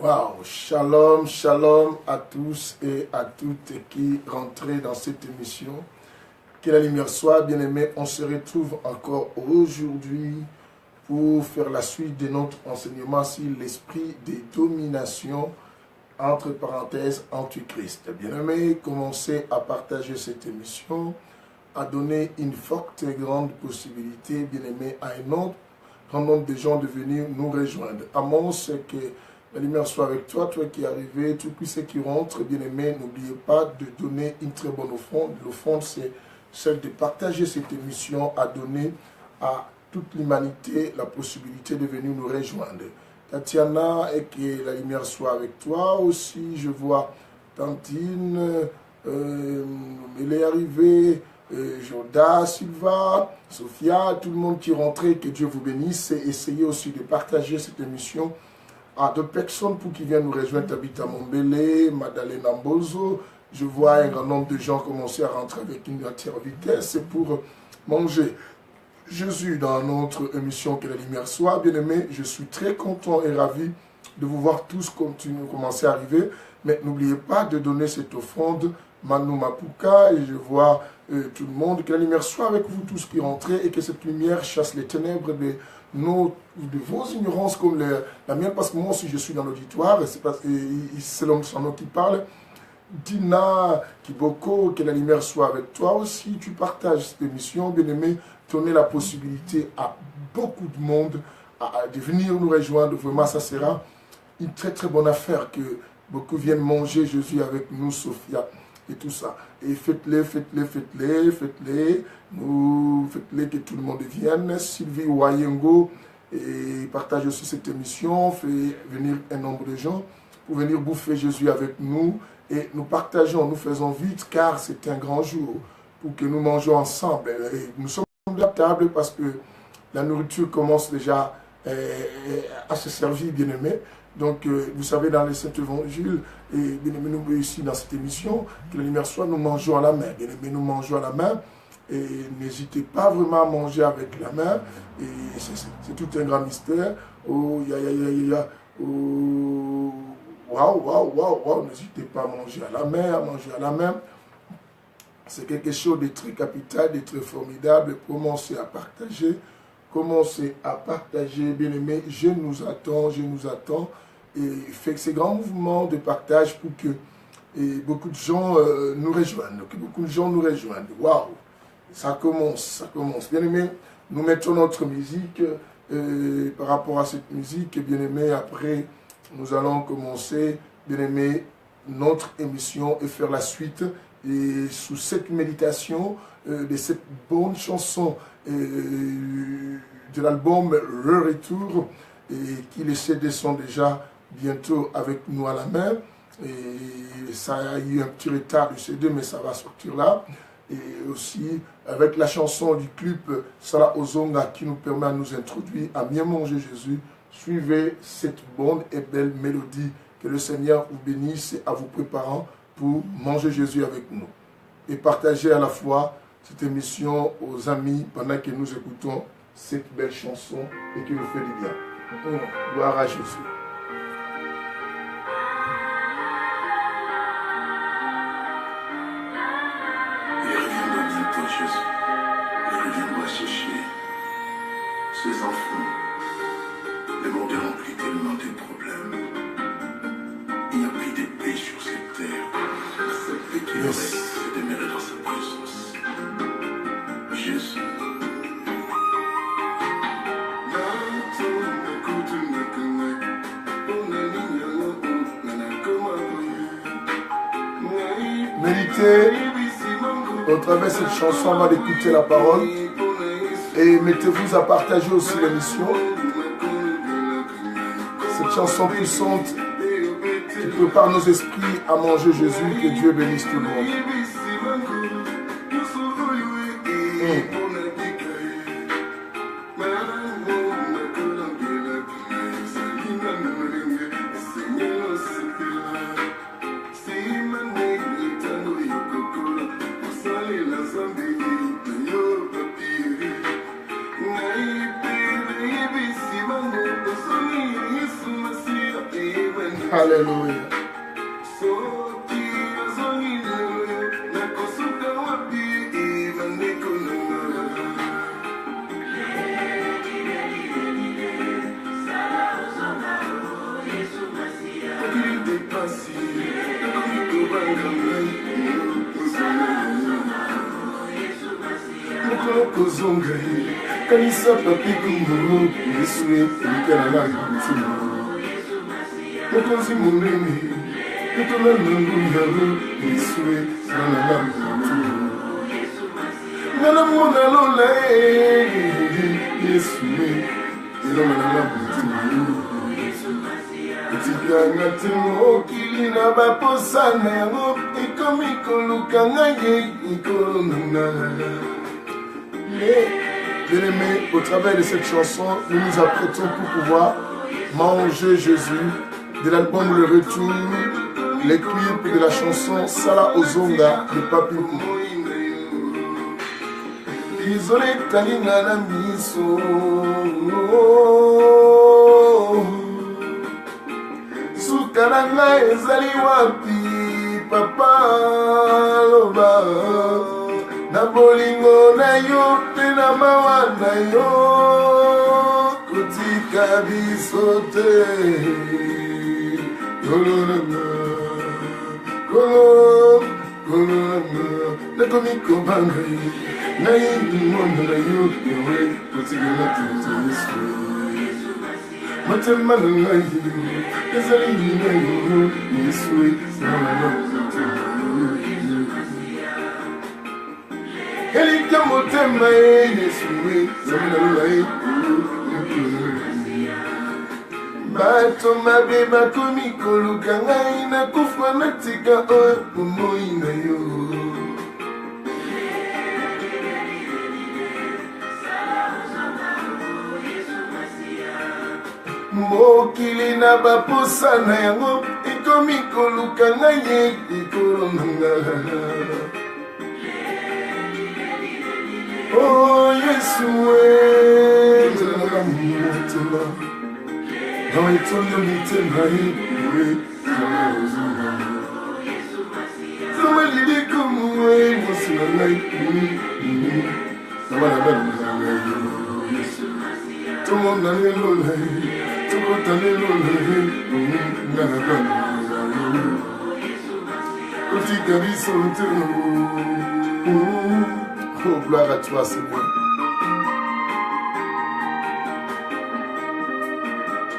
Waouh, shalom, shalom à tous et à toutes qui rentrez dans cette émission. Que la lumière soit, bien-aimés, on se retrouve encore aujourd'hui pour faire la suite de notre enseignement sur l'esprit de domination, entre parenthèses, antichrist. Bien-aimés, commencez à partager cette émission, à donner une forte et grande possibilité, bien-aimés, à un autre grand nombre de gens de venir nous rejoindre. Amon, c'est que la lumière soit avec toi, toi qui es arrivé, tous ceux qui rentrent, bien-aimés, n'oubliez pas de donner une très bonne offrande. L'offrande, c'est celle de partager cette émission, à donner à toute l'humanité la possibilité de venir nous rejoindre. Tatiana, et que la lumière soit avec toi aussi. Je vois Tantine, elle est arrivée, Joda, Sylva, Sophia, tout le monde qui est rentré, que Dieu vous bénisse. Et essayez aussi de partager cette émission à d'autres personnes pour qu'ils viennent nous rejoindre. Tabitha Mombele, Madeleine Ambozo. Je vois un grand nombre de gens commencer à rentrer avec une entière vitesse pour manger Jésus dans notre émission. Que la lumière soit. Bien-aimés, je suis très content et ravi de vous voir tous commencer à arriver. Mais n'oubliez pas de donner cette offrande Manu Mapuka, et je vois tout le monde. Que la lumière soit avec vous tous qui rentrez et que cette lumière chasse les ténèbres de vos ignorances comme la mienne, parce que moi aussi je suis dans l'auditoire, c'est l'homme sans nom qui parle. Dina Kiboko, que la lumière soit avec toi aussi. Tu partages cette émission, bien-aimé, donner la possibilité à beaucoup de monde de venir nous rejoindre. Vraiment, ça sera une très très bonne affaire que beaucoup viennent manger Jésus avec nous, Sophia et tout ça. Et faites-les, faites-les, faites-les, faites-les, faites-les que tout le monde vienne. Sylvie Wayengo, et partage aussi cette émission, fait venir un nombre de gens pour venir bouffer Jésus avec nous. Et nous partageons, nous faisons vite, car c'est un grand jour pour que nous mangeons ensemble. Et nous sommes à la table parce que la nourriture commence déjà à se servir, bien-aimés. Donc, vous savez, dans les Saints Évangiles, et bien-aimés, nous ici dans cette émission, que la lumière soit, nous mangeons à la main. Bien-aimés, nous mangeons à la main. Et n'hésitez pas vraiment à manger avec la main. Et c'est tout un grand mystère. Oh, oh, waouh, n'hésitez pas à manger à la main, C'est quelque chose de très capital, de très formidable. Commencez à partager. Bien aimé, je nous attends. Et faites ces grands mouvements de partage pour que beaucoup de gens nous rejoignent. Waouh, ça commence. Bien aimé, nous mettons notre musique par rapport à cette musique. Bien aimé, après, nous allons commencer, bien aimé, notre émission et faire la suite. Et sous cette méditation de cette bonne chanson de l'album Le Retour, et qui les CD sont déjà bientôt avec nous à la main. Et ça a eu un petit retard du CD, mais ça va sortir là. Et aussi avec la chanson du clip Sala Ozonga qui nous permet de nous introduire à bien manger Jésus. Suivez cette bonne et belle mélodie. Que le Seigneur vous bénisse à vous préparant pour manger Jésus avec nous. Et partagez à la fois cette émission aux amis pendant que nous écoutons cette belle chanson et qui nous fait du bien. Gloire à Jésus. Il reviendra bientôt, Jésus. Il reviendra chercher ses enfants. Le monde est rempli tellement de problèmes. Il n'y a plus de paix sur cette terre. Cette paix qui aurait c'est demeurer dans sa présence. Jésus. Méditez au travers de cette chanson avant d'écouter la parole. Et mettez-vous à partager aussi l'émission. Cette chanson puissante qui prépare nos esprits à manger Jésus. Que Dieu bénisse tout le monde. Baby, Alléluia. Kozongai kanisa papi kumuru Yesue ikanala mtima Mokonzi munene Kutona nangu yaru Yesue sanala mtima Nana mwana lola Yesue sanala mtima Tika ngatimo kilina baposana yango Ikomikoluka ngaye ikolonana. Bien-aimés, au travers de cette chanson, nous nous apprêtons pour pouvoir manger Jésus de l'album Le Retour, les clips de la chanson Sala Ozonga de Papi Koumou. Désolé, Talina Namiso. Soukaranga ezali wapi, Papa Loba. Na bolingo na yo pe na mawa na yo kotika biso te kolonanga kolonanga nakomi kobanga na yimondo na yo yawe kotika na tutu Yesu motema na ngai ezali na yo Yesu sana Elika motema Yesue zamina bato mabe bakomi koluka ngai nakufa natika oyo bomoi na yo mokili na baposa na yango ekomi koluka ngai ekolonanga. Oh, Yesue, Zala Mutela, how I told you to wait, somebody did come away, was in a night, someone to one a little late, to put a little late, oh, gloire à toi, Seigneur.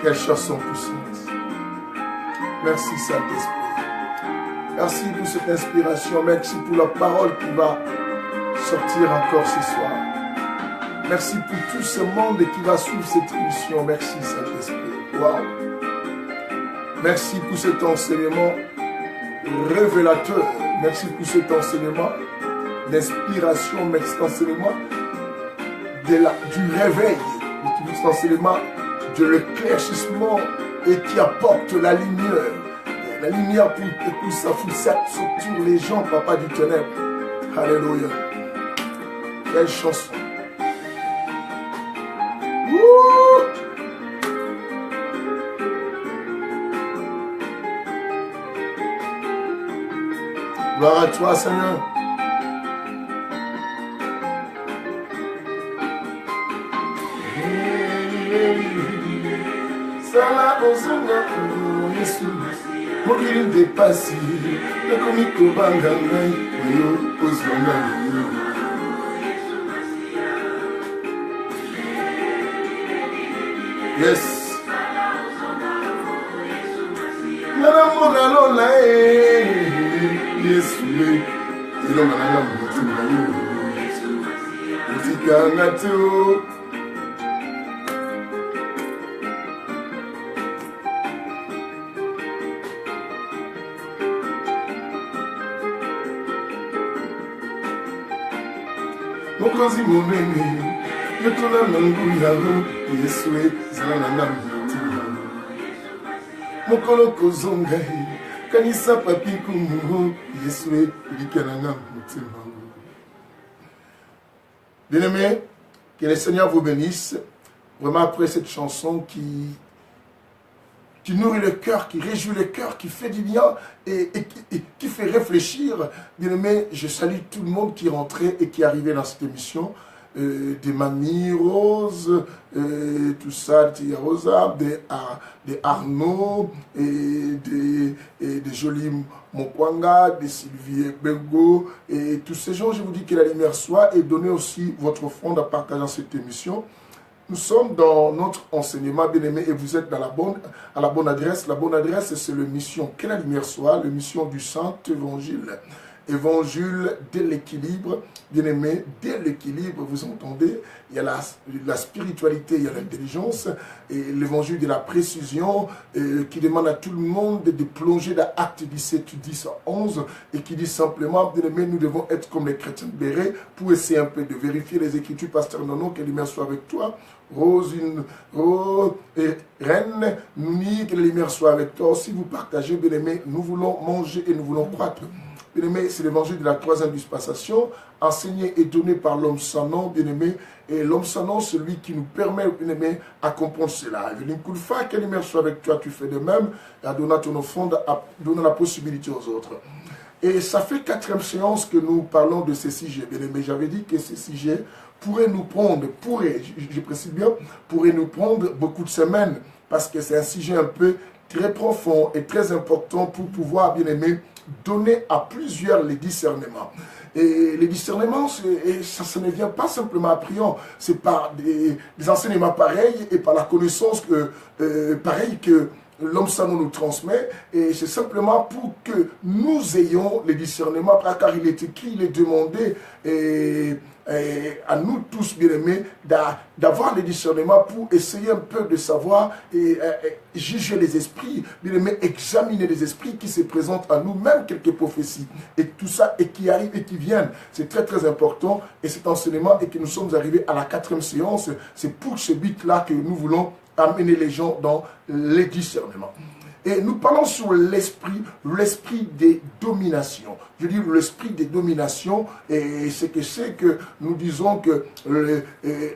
Quelle chanson puissante. Merci, Saint-Esprit. Merci pour cette inspiration. Merci pour la parole qui va sortir encore ce soir. Merci pour tout ce monde qui va suivre cette émission. Merci, Saint-Esprit. Wow. Merci pour cet enseignement révélateur. Merci pour cet enseignement d'inspiration, mais cet enseignement du réveil, cet enseignement de l'éclaircissement et qui apporte la lumière pour ça sur les gens, Papa du ténèbre. Alléluia. Quelle chanson. Wouh! Gloire à toi, Seigneur. Sala Ozonga Yesu mokili depasi nakomi kobanga ngai oyo ozonga yes nana mona lola Yesu elonga nanga motima yo otikanga te Mokonzi monene yotona nangu yalo Yesue zala nanga motima mokolo kozonga kanisa papi kumu Yesue lika nanga motima. Bien-aimés, que le Seigneur vous bénisse. Vraiment après cette chanson qui qui nourrit le cœur, qui réjouit le cœur, qui fait du bien et qui fait réfléchir. Bien-aimé, je salue tout le monde qui est rentré et qui est arrivé dans cette émission. Des Mamie Rose, tout ça, de Tia Rosa, des Arnaud, et des Jolis Mokwanga, des Sylvie Bengo, et tous ces gens, je vous dis que la lumière soit, et donnez aussi votre offrande en partageant cette émission. Nous sommes dans notre enseignement, bien-aimé, et vous êtes à la bonne adresse. La bonne adresse, c'est le mission que la lumière soit, le mission du Saint-Évangile. Évangile de l'équilibre, bien-aimé, dès l'équilibre, vous entendez, il y a la spiritualité, il y a l'intelligence, et l'évangile de la précision, qui demande à tout le monde de plonger dans Actes 17, 10 à 11, et qui dit simplement, bien-aimé, nous devons être comme les chrétiens bérets, pour essayer un peu de vérifier les Écritures. Pasteur Nono, que la lumière soit avec toi. Rose et Reine, Nouni, que la lumière soit avec toi. Si vous partagez, bien-aimé, nous voulons manger et nous voulons croître. Bien-aimé, c'est l'évangile de la troisième dispensation, enseigné et donné par l'homme sans nom, bien-aimé, et l'homme sans nom, celui qui nous permet, bien-aimé, à comprendre cela. Eveline Koulfa, que la lumière soit avec toi, tu fais de même, et à donner ton offrande, à donner la possibilité aux autres. Et ça fait 4e séance que nous parlons de ces sujets, bien-aimé. J'avais dit que ces sujets pourraient nous prendre, je précise bien, pourraient nous prendre beaucoup de semaines, parce que c'est un sujet un peu très profond et très important pour pouvoir, bien-aimé, donner à plusieurs les discernements. Et les discernements, ça ne vient pas simplement à priant, c'est par des enseignements pareils et par la connaissance pareille que l'homme sans nous transmet, et c'est simplement pour que nous ayons les discernements, car il est écrit, il est demandé à nous tous, bien-aimés, d'avoir les discernements pour essayer un peu de savoir et juger les esprits, bien-aimés, examiner les esprits qui se présentent à nous, même quelques prophéties, et tout ça, et qui arrivent et qui viennent. C'est très très important, et cet enseignement, et que nous sommes arrivés à la 4e séance, c'est pour ce but-là que nous voulons amener les gens dans les discernements. Et nous parlons sur l'esprit des dominations. Je dis l'esprit des dominations, et c'est que nous disons que,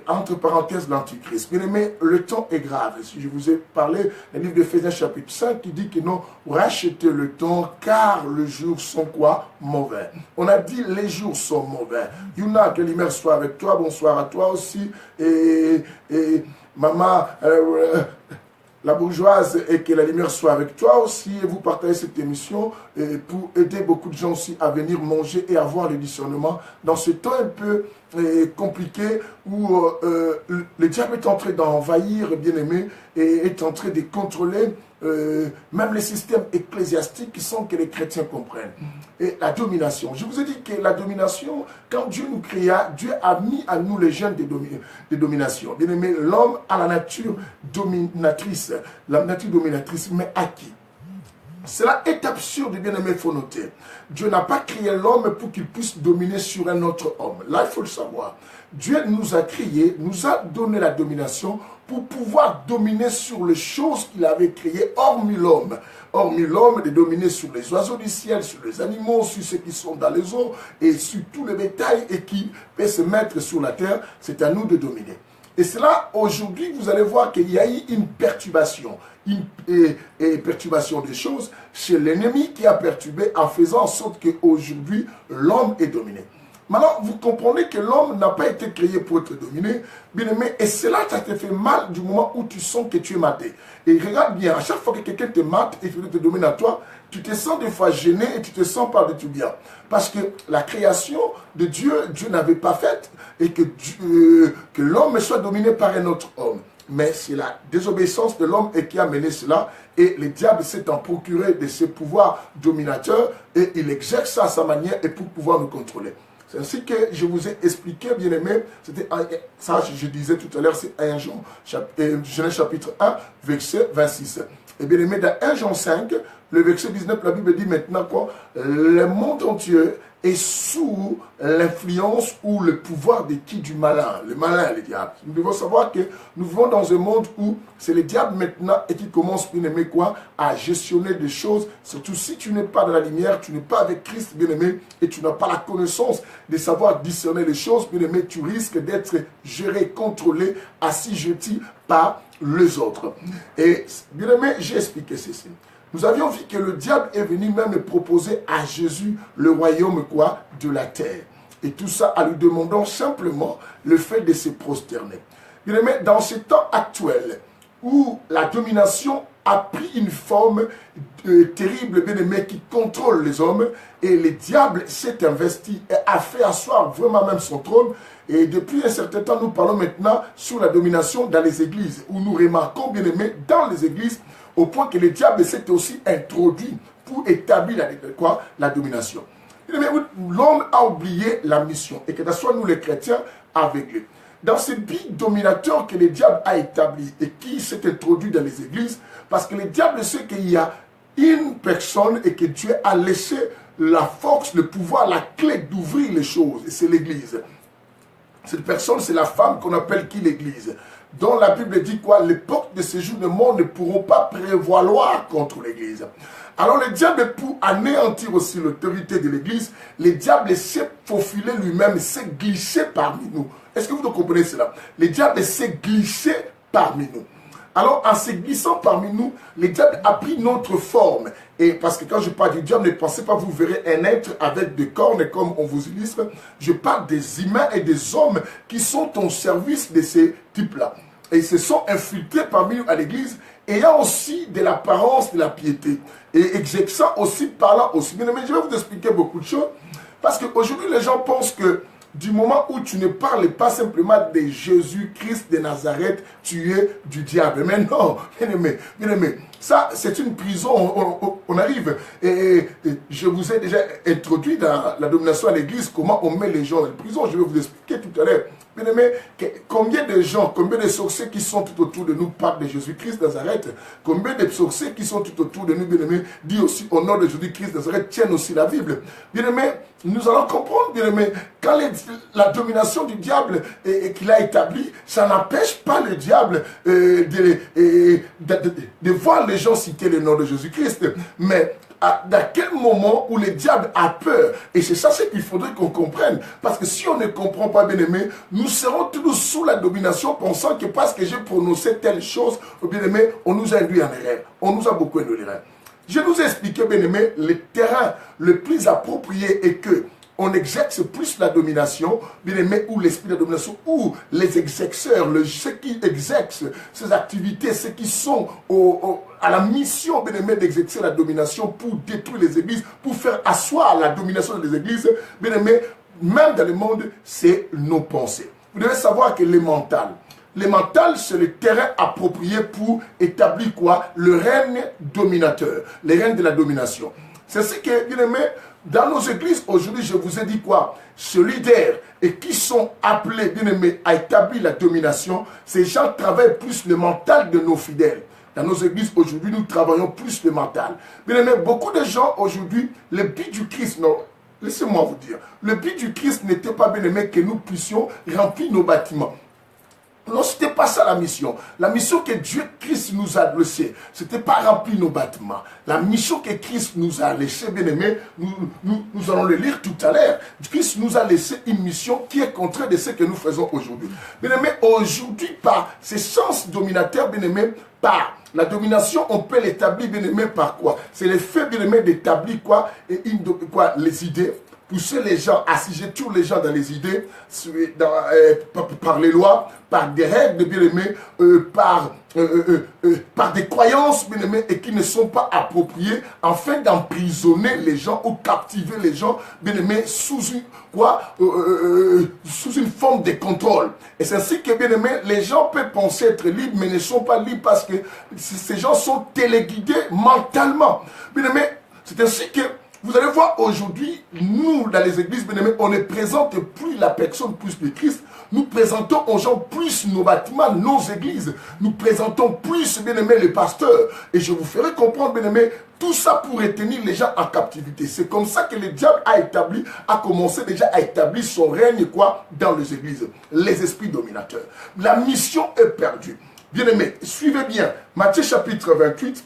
entre parenthèses, l'antichrist. Bien aimé, le temps est grave. Si je vous ai parlé du livre d'Éphésiens chapitre 5 qui dit que non, rachetez le temps, car les jours sont quoi? Mauvais. On a dit les jours sont mauvais. Yuna, que l'hiver soit avec toi, bonsoir à toi aussi. Et maman, la bourgeoise, et que la lumière soit avec toi aussi, et vous partagez cette émission pour aider beaucoup de gens aussi à venir manger et avoir le discernement dans ce temps un peu compliqué où le diable est en train d'envahir, bien aimé, et est en train de contrôler même les systèmes ecclésiastiques sans que les chrétiens comprennent. Et la domination. Je vous ai dit que la domination, quand Dieu nous créa, Dieu a mis à nous les gènes de domination. Bien aimé, l'homme a la nature dominatrice. La nature dominatrice, mais à qui? Cela est absurde, bien aimé, il faut noter. Dieu n'a pas créé l'homme pour qu'il puisse dominer sur un autre homme. Là, il faut le savoir. Dieu nous a créés, nous a donné la domination pour pouvoir dominer sur les choses qu'il avait créées, hormis l'homme. Hormis l'homme, de dominer sur les oiseaux du ciel, sur les animaux, sur ceux qui sont dans les eaux, et sur tout le bétail et qui peut se mettre sur la terre. C'est à nous de dominer. Et cela, aujourd'hui, vous allez voir qu'il y a eu une perturbation, perturbation des choses chez l'ennemi qui a perturbé en faisant en sorte qu'aujourd'hui, l'homme est dominé. Maintenant, vous comprenez que l'homme n'a pas été créé pour être dominé, bien aimé, et cela, ça te fait mal du moment où tu sens que tu es maté. Et regarde bien, à chaque fois que quelqu'un te mate et qu'il te domine à toi, tu te sens des fois gêné et tu te sens pas de tout bien. Parce que la création de Dieu, Dieu n'avait pas faite, et que l'homme soit dominé par un autre homme. Mais c'est la désobéissance de l'homme qui a mené cela, et le diable s'est en procuré de ses pouvoirs dominateurs, et il exerce ça à sa manière et pour pouvoir nous contrôler. C'est ainsi que je vous ai expliqué, bien aimé, c'était ça, je disais tout à l'heure, c'est 1 Jean, Genèse chapitre 1, verset 26. Et bien aimé, dans 1 Jean 5, le verset 19, la Bible dit maintenant quoi? Le monde entier est sous l'influence ou le pouvoir de qui? Du malin. Le malin, le diable. Nous devons savoir que nous vivons dans un monde où c'est le diable maintenant et qui commence, bien aimé, quoi? À gestionner des choses. Surtout si tu n'es pas dans la lumière, tu n'es pas avec Christ, bien aimé, et tu n'as pas la connaissance de savoir discerner les choses, bien aimé, tu risques d'être géré, contrôlé, assujetti par les autres. Et bien aimé, j'ai expliqué ceci. Nous avions vu que le diable est venu même proposer à Jésus le royaume quoi? De la terre. Et tout ça en lui demandant simplement le fait de se prosterner. Bien aimé, dans ce temps actuel où la domination a pris une forme terrible, bien aimé, qui contrôle les hommes, et le diable s'est investi et a fait asseoir vraiment même son trône. Et depuis un certain temps, nous parlons maintenant sur la domination dans les églises, où nous remarquons, bien aimé, dans les églises, au point que le diable s'est aussi introduit pour établir la domination. L'homme a oublié la mission, et que ce soit nous les chrétiens avec lui. Dans ce but dominateur que le diable a établi et qui s'est introduit dans les églises, parce que le diable sait qu'il y a une personne et que Dieu a laissé la force, le pouvoir, la clé d'ouvrir les choses, et c'est l'église. Cette personne, c'est la femme qu'on appelle qui? L'église. Dont la Bible dit quoi? Les portes de ce jour de monde ne pourront pas prévaloir contre l'église. Alors le diable, pour anéantir aussi l'autorité de l'église, le diable s'est faufilé lui-même, s'est glissé parmi nous. Est-ce que vous comprenez cela? Le diable s'est glissé parmi nous. Alors, en se glissant parmi nous, le diable a pris notre forme. Et parce que quand je parle du diable, ne pensez pas, vous verrez un être avec des cornes comme on vous illustre. Je parle des humains et des hommes qui sont au service de ces types-là. Et ils se sont infiltrés parmi nous à l'église, ayant aussi de l'apparence de la piété. Et exerçant aussi, parlant aussi. Mais je vais vous expliquer beaucoup de choses. Parce qu'aujourd'hui, les gens pensent que du moment où tu ne parles pas simplement de Jésus-Christ de Nazareth, tu es du diable. Mais non, bien aimé, ça c'est une prison, on arrive. Et je vous ai déjà introduit dans la domination à l'église, comment on met les gens dans la prison. Je vais vous expliquer tout à l'heure. Bien aimé, combien de gens, combien de sorciers qui sont tout autour de nous parlent de Jésus-Christ de Nazareth, combien de sorciers qui sont tout autour de nous, bien aimé, disent aussi au nom de Jésus-Christ de Nazareth, tiennent aussi la Bible. Bien aimé, nous allons comprendre, bien aimé, quand la domination du diable qu'il a établie, ça n'empêche pas le diable de voir les gens citer le nom de Jésus-Christ. Mais dans quel moment où le diable a peur? Et c'est ça ce qu'il faudrait qu'on comprenne. Parce que si on ne comprend pas, bien aimé, nous serons toujours sous la domination, pensant que parce que j'ai prononcé telle chose, bien aimé, on nous a induit en erreur. On nous a beaucoup induit en erreur. Je nous ai expliqué, bien aimé, le terrain le plus approprié est que on exerce plus la domination, bien aimé, ou l'esprit de la domination, ou les exerceurs, ceux qui exercent ces activités, ceux qui sont à la mission, bien aimé, d'exercer la domination pour détruire les églises, pour faire asseoir la domination des églises, bien aimé, même dans le monde, c'est nos pensées. Vous devez savoir que le mental, c'est le terrain approprié pour établir quoi? Le règne dominateur, le règne de la domination. C'est ce que, bien aimé, dans nos églises, aujourd'hui, je vous ai dit quoi? Ce leader et qui sont appelés, bien aimés, à établir la domination, ces gens travaillent plus le mental de nos fidèles. Dans nos églises, aujourd'hui, nous travaillons plus le mental. Bien aimé, beaucoup de gens, aujourd'hui, le but du Christ, non, laissez-moi vous dire, le but du Christ n'était pas, bien aimé, que nous puissions remplir nos bâtiments. Non, ce n'était pas ça la mission. La mission que Dieu, Christ nous a laissée, ce n'était pas remplir nos bâtiments. La mission que Christ nous a laissée, bien aimé, nous allons le lire tout à l'heure. Christ nous a laissé une mission qui est contraire de ce que nous faisons aujourd'hui. Bien aimé, aujourd'hui, par ces sens dominateurs, bien aimé, par la domination, on peut l'établir, bien aimé, par quoi? C'est le fait, bien aimé, d'établir quoi? Les idées. Pousser les gens, assiger tous les gens dans les idées, par les lois, par des règles, bien aimées, par des croyances, bien aimées, et qui ne sont pas appropriées, afin d'emprisonner les gens ou captiver les gens, bien aimés, sous une forme de contrôle. Et c'est ainsi que, bien aimés, les gens peuvent penser être libres, mais ne sont pas libres parce que ces gens sont téléguidés mentalement. Bien aimés, c'est ainsi que Vous allez voir aujourd'hui, nous, dans les églises, bien aimés, on ne présente plus la personne plus de Christ. Nous présentons aux gens plus nos bâtiments, nos églises. Nous présentons plus, bien aimés, les pasteurs. Et je vous ferai comprendre, bien aimés, tout ça pour retenir les gens en captivité. C'est comme ça que le diable a commencé déjà à établir son règne, quoi, dans les églises. Les esprits dominateurs. La mission est perdue. Bien aimés, suivez bien. Matthieu chapitre 28.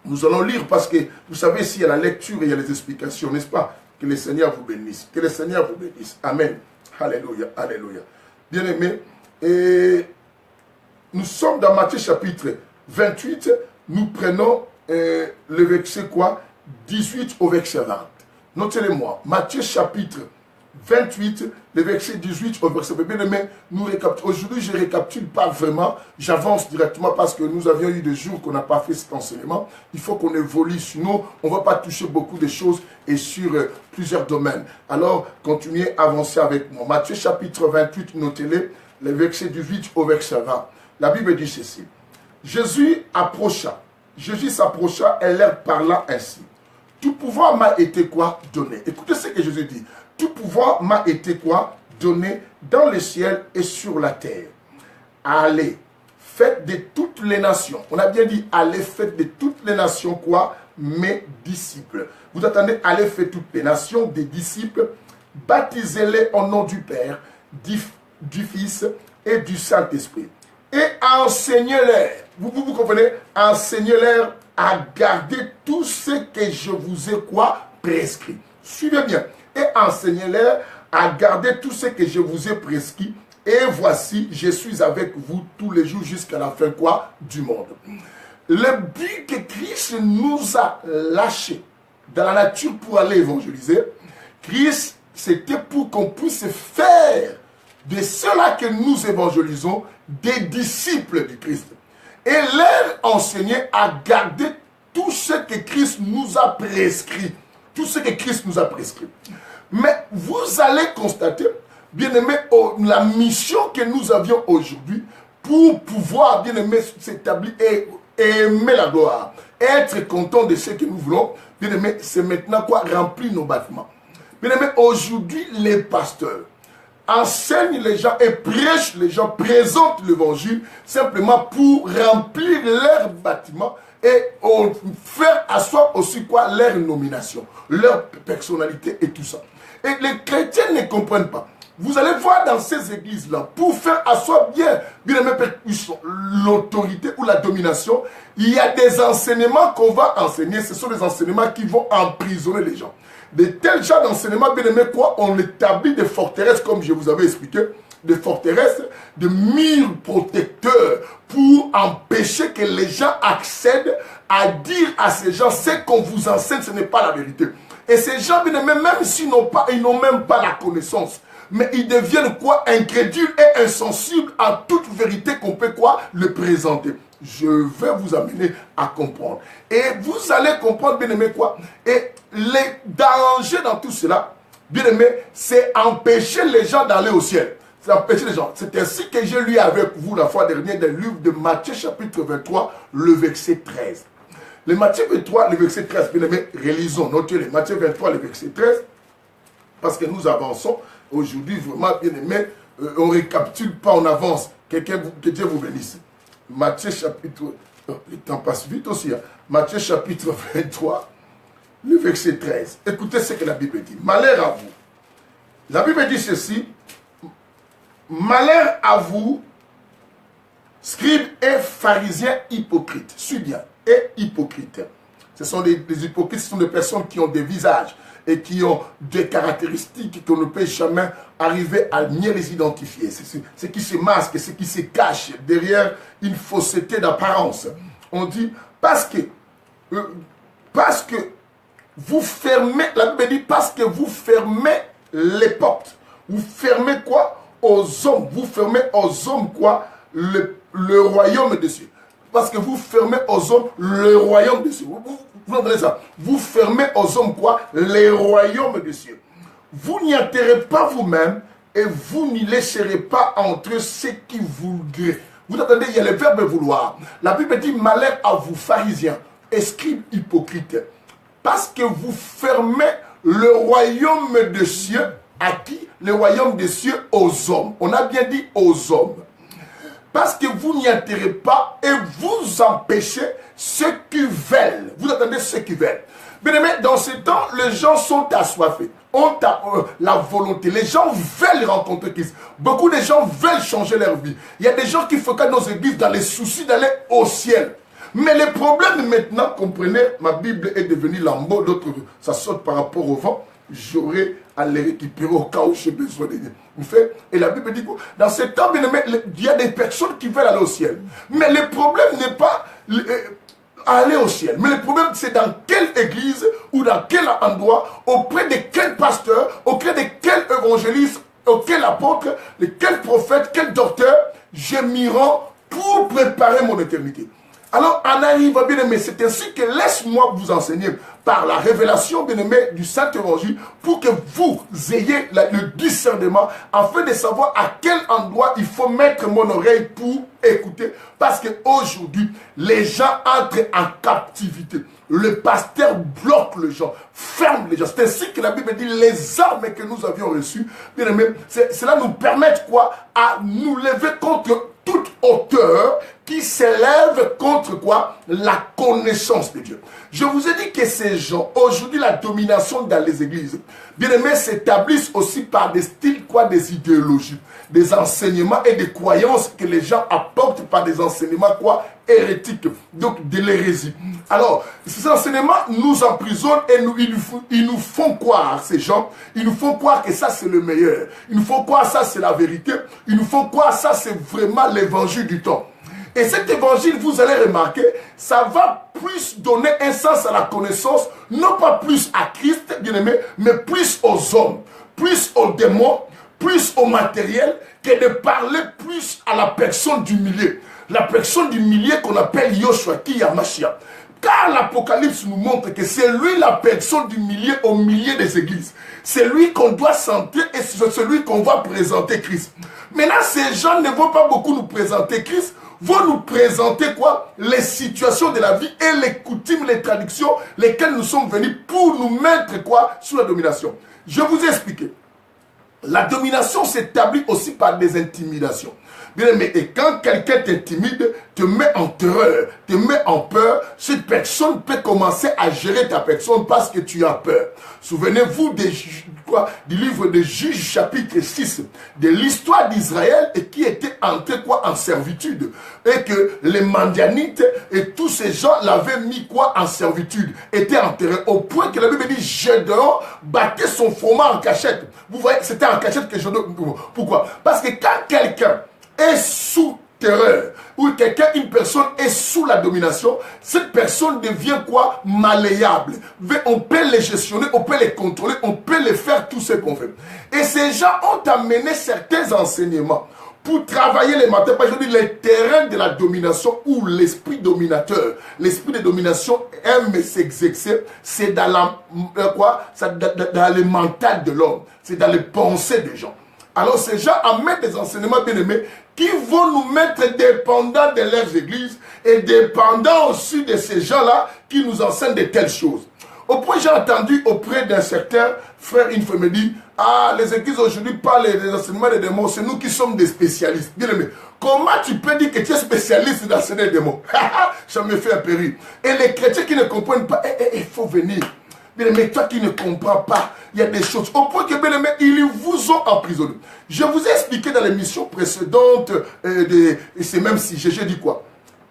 Nous allons lire parce que, vous savez, s'il y a la lecture et il y a les explications, n'est-ce pas? Que le Seigneur vous bénisse. Que le Seigneur vous bénisse. Amen. Alléluia. Alléluia. Bien aimé, et nous sommes dans Matthieu chapitre 28. Nous prenons le verset quoi? 18 au verset 20. Notez-le-moi. Matthieu chapitre 28, le verset 18 au verset 20. Bien aimé, aujourd'hui je ne récapitule pas vraiment, j'avance directement parce que nous avions eu des jours qu'on n'a pas fait cet enseignement. Il faut qu'on évolue, sinon on ne va pas toucher beaucoup de choses et sur plusieurs domaines. Alors, continuez à avancer avec moi. Matthieu chapitre 28, notez-le, le verset 18 au verset 20. La Bible dit ceci. Jésus s'approcha et leur parla ainsi. Tout pouvoir m'a été quoi? Donné. Écoutez ce que Jésus dit. Tout pouvoir m'a été quoi? Donné dans le ciel et sur la terre. Allez, faites de toutes les nations. On a bien dit, allez, faites de toutes les nations quoi? Mes disciples. Vous attendez, allez, faites toutes les nations des disciples. Baptisez-les au nom du Père, du Fils et du Saint-Esprit. Et enseignez-les. Vous comprenez? Enseignez-les à garder tout ce que je vous ai quoi? Prescrit. Suivez bien. Et enseignez-leur à garder tout ce que je vous ai prescrit. Et voici, je suis avec vous tous les jours jusqu'à la fin quoi? Du monde. Le but que Christ nous a lâché dans la nature pour aller évangéliser, Christ, c'était pour qu'on puisse faire de ceux-là que nous évangélisons des disciples du Christ. Et leur enseigner à garder tout ce que Christ nous a prescrit. Tout ce que Christ nous a prescrit. Mais vous allez constater, bien aimé, la mission que nous avions aujourd'hui pour pouvoir, bien aimé, s'établir et aimer la gloire, être content de ce que nous voulons, bien aimé, c'est maintenant quoi? Remplir nos bâtiments. Bien aimé, aujourd'hui, les pasteurs enseignent les gens et prêchent les gens, présentent l'évangile simplement pour remplir leurs bâtiments et faire asseoir aussi quoi? Leur nomination, leur personnalité et tout ça. Et les chrétiens ne comprennent pas. Vous allez voir dans ces églises-là, pour faire asseoir bien l'autorité ou la domination, il y a des enseignements qu'on va enseigner. Ce sont des enseignements qui vont emprisonner les gens. De tels genres d'enseignements, bien aimé, quoi? On établit des forteresses, comme je vous avais expliqué, des forteresses, de murs protecteurs pour empêcher que les gens accèdent à dire à ces gens, ce qu'on vous enseigne, ce n'est pas la vérité. Et ces gens, bien aimés, même s'ils n'ont même pas la connaissance, mais ils deviennent quoi? Incrédules et insensibles à toute vérité qu'on peut quoi? Le présenter. Je vais vous amener à comprendre. Et vous allez comprendre, bien aimé, quoi? Et les dangers dans tout cela, bien aimé, c'est empêcher les gens d'aller au ciel. C'est empêcher les gens. C'est ainsi que j'ai lu avec vous la fois dernière dans le livre de Matthieu chapitre 23, le verset 13. Le Matthieu 23, le verset 13, bien aimé, relisons, notez-le. Matthieu 23, le verset 13, parce que nous avançons. Aujourd'hui, vraiment, bien aimé, on ne récapitule pas, on avance. Que Dieu vous bénisse. Matthieu chapitre, le temps passe vite aussi. Hein. Matthieu chapitre 23, le verset 13. Écoutez ce que la Bible dit. Malheur à vous. La Bible dit ceci. Malheur à vous, scribes et pharisiens hypocrites. Suis bien. Et hypocrites. Ce sont des hypocrites, ce sont des personnes qui ont des visages et qui ont des caractéristiques qu'on ne peut jamais arriver à mieux les identifier. C'est ce qui se masque, ce qui se cache derrière une fausseté d'apparence. On dit parce que vous fermez, la Bible dit parce que vous fermez les portes. Vous fermez quoi? Aux hommes. Vous fermez aux hommes quoi? Le royaume des cieux. Parce que vous fermez aux hommes le royaume des cieux. Vous entendez ça? Vous fermez aux hommes quoi? Les royaumes des cieux. Vous n'y entrerez pas vous-même et vous n'y laisserez pas entrer ceux qui voudraient. Vous entendez? Il y a le verbe vouloir. La Bible dit malheur à vous, pharisiens, scribes hypocrites. Parce que vous fermez le royaume des cieux à qui? Le royaume des cieux aux hommes. On a bien dit aux hommes. Parce que vous n'y entrez pas et vous empêchez ceux qui veulent. Vous attendez ceux qui veulent. Bien aimé, dans ce temps, les gens sont assoiffés, ont la volonté. Les gens veulent rencontrer Christ. Beaucoup de gens veulent changer leur vie. Il y a des gens qui fréquentent nos églises dans les soucis d'aller au ciel. Mais le problème maintenant, comprenez, ma Bible est devenue lambeau, d'autres, ça saute par rapport au vent. J'aurai à les récupérer au cas où j'ai besoin de fait. Et la Bible dit que dans ce temps, bien aimé, il y a des personnes qui veulent aller au ciel. Mais le problème n'est pas aller au ciel. Mais le problème, c'est dans quelle église ou dans quel endroit, auprès de quel pasteur, auprès de quel évangéliste, auquel apôtre, de quel prophète, quel docteur, je m'y rends pour préparer mon éternité. Alors, en arrivant, bien aimé, c'est ainsi que laisse-moi vous enseigner par la révélation, bien aimé, du Saint-Évangile, pour que vous ayez le discernement, afin de savoir à quel endroit il faut mettre mon oreille pour écouter. Parce qu'aujourd'hui, les gens entrent en captivité. Le pasteur bloque les gens, ferme les gens. C'est ainsi que la Bible dit, les armes que nous avions reçues, bien aimé, cela nous permet quoi? À nous lever contre toute hauteur qui s'élève contre quoi? La connaissance de Dieu. Je vous ai dit que ces gens, aujourd'hui, la domination dans les églises, bien aimés, s'établissent aussi par des styles, quoi, des idéologies, des enseignements et des croyances que les gens apportent par des enseignements, quoi, hérétiques, donc de l'hérésie. Alors, ces enseignements nous emprisonnent et ils nous font croire, ces gens, ils nous font croire que ça c'est le meilleur, ils nous font croire ça c'est la vérité, ils nous font croire ça c'est vraiment l'évangile du temps. Et cet évangile, vous allez remarquer, ça va plus donner un sens à la connaissance, non pas plus à Christ, bien aimé, mais plus aux hommes, plus aux démons, plus au matériel, que de parler plus à la personne du milieu. La personne du milieu qu'on appelle Yoshua, qui est Mashiach. Car l'Apocalypse nous montre que c'est lui la personne du milieu au milieu des églises. C'est lui qu'on doit sentir et c'est celui qu'on va présenter Christ. Maintenant, ces gens ne vont pas beaucoup nous présenter Christ, vont nous présenter quoi? Les situations de la vie et les coutumes, les traditions, lesquelles nous sommes venus pour nous mettre quoi? Sous la domination. Je vous ai expliqué. La domination s'établit aussi par des intimidations. Bien aimé, et quand quelqu'un t'intimide, te met en terreur, te met en peur, cette personne peut commencer à gérer ta personne parce que tu as peur. Souvenez-vous du livre de Juges chapitre 6, de l'histoire d'Israël et qui était entré quoi en servitude. Et que les Mandianites et tous ces gens l'avaient mis quoi en servitude, étaient enterrés au point que la Bible dit Gédéon battait son froment en cachette. Vous voyez, c'était en cachette que Gédéon. Pourquoi? Parce que quand quelqu'un est sous terreur, ou quelqu'un, une personne est sous la domination, cette personne devient quoi? Malléable. On peut les gestionner, on peut les contrôler, on peut les faire tout ce qu'on fait. Et ces gens ont amené certains enseignements pour travailler les matins, parce que je dis les terrains de la domination ou l'esprit dominateur. L'esprit de domination aime s'exercer, c'est dans dans le mental de l'homme, c'est dans les pensées des gens. Alors ces gens amènent des enseignements bien aimés qui vont nous mettre dépendants de leurs églises et dépendants aussi de ces gens-là qui nous enseignent de telles choses. Au point j'ai entendu auprès d'un certain frère, une fois me dit, ah, les églises aujourd'hui parlent des enseignements des démons, c'est nous qui sommes des spécialistes. Bien aimé, comment tu peux dire que tu es spécialiste d'enseigner des démons? Ça me fait un péril. Et les chrétiens qui ne comprennent pas, il faut venir. Bien aimé, toi qui ne comprends pas, il y a des choses. Au point que, bien aimé, ils vous ont emprisonné. Je vous ai expliqué dans l'émission précédente, et c'est même si j'ai dit quoi?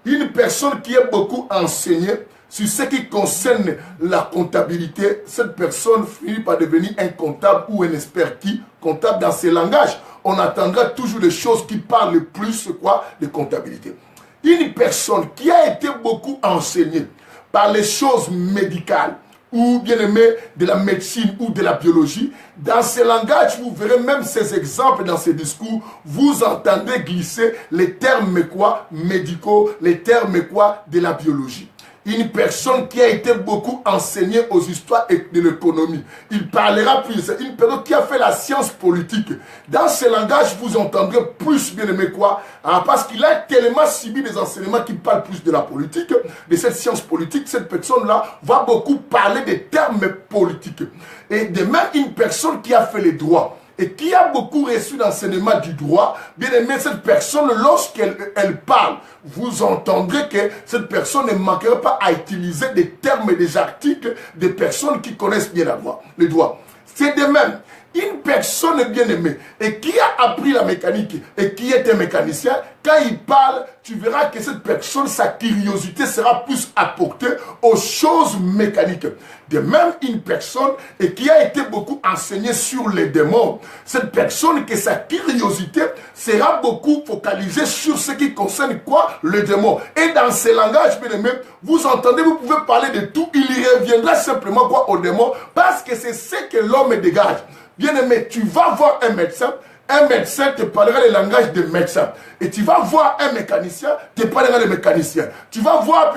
Une personne qui a beaucoup enseigné sur ce qui concerne la comptabilité, cette personne finit par devenir un comptable ou un expert qui, comptable dans ses langages. On attendra toujours les choses qui parlent le plus quoi, de comptabilité. Une personne qui a été beaucoup enseignée par les choses médicales, ou bien aimé de la médecine ou de la biologie, dans ces langages, vous verrez même ces exemples dans ces discours, vous entendez glisser les termes quoi médicaux, les termes quoi de la biologie. une personne qui a été beaucoup enseignée aux histoires de l'économie. Il parlera plus. Une personne qui a fait la science politique. Dans ce langage, vous entendrez plus, bien aimé quoi, parce qu'il a tellement subi des enseignements qui parlent plus de la politique, de cette science politique. Cette personne-là va beaucoup parler des termes politiques. Et de même, une personne qui a fait les droits et qui a beaucoup reçu l'enseignement du droit, bien aimé, cette personne, lorsqu'elle parle, vous entendrez que cette personne ne manquera pas à utiliser des termes et des articles des personnes qui connaissent bien le droit. C'est de même, une personne bien aimée et qui a appris la mécanique et qui est un mécanicien, quand il parle, tu verras que cette personne, sa curiosité sera plus apportée aux choses mécaniques. De même, une personne et qui a été beaucoup enseignée sur les démons, cette personne que sa curiosité sera beaucoup focalisée sur ce qui concerne quoi? Le démon. Et dans ce langage, bien aimé, vous entendez, vous pouvez parler de tout, il y reviendra simplement quoi au démon, parce que c'est ce que l'homme dégage. Bien aimé, tu vas voir un médecin te parlera le langage de médecin. Et tu vas voir un mécanicien, te parlera le mécanicien. Tu vas voir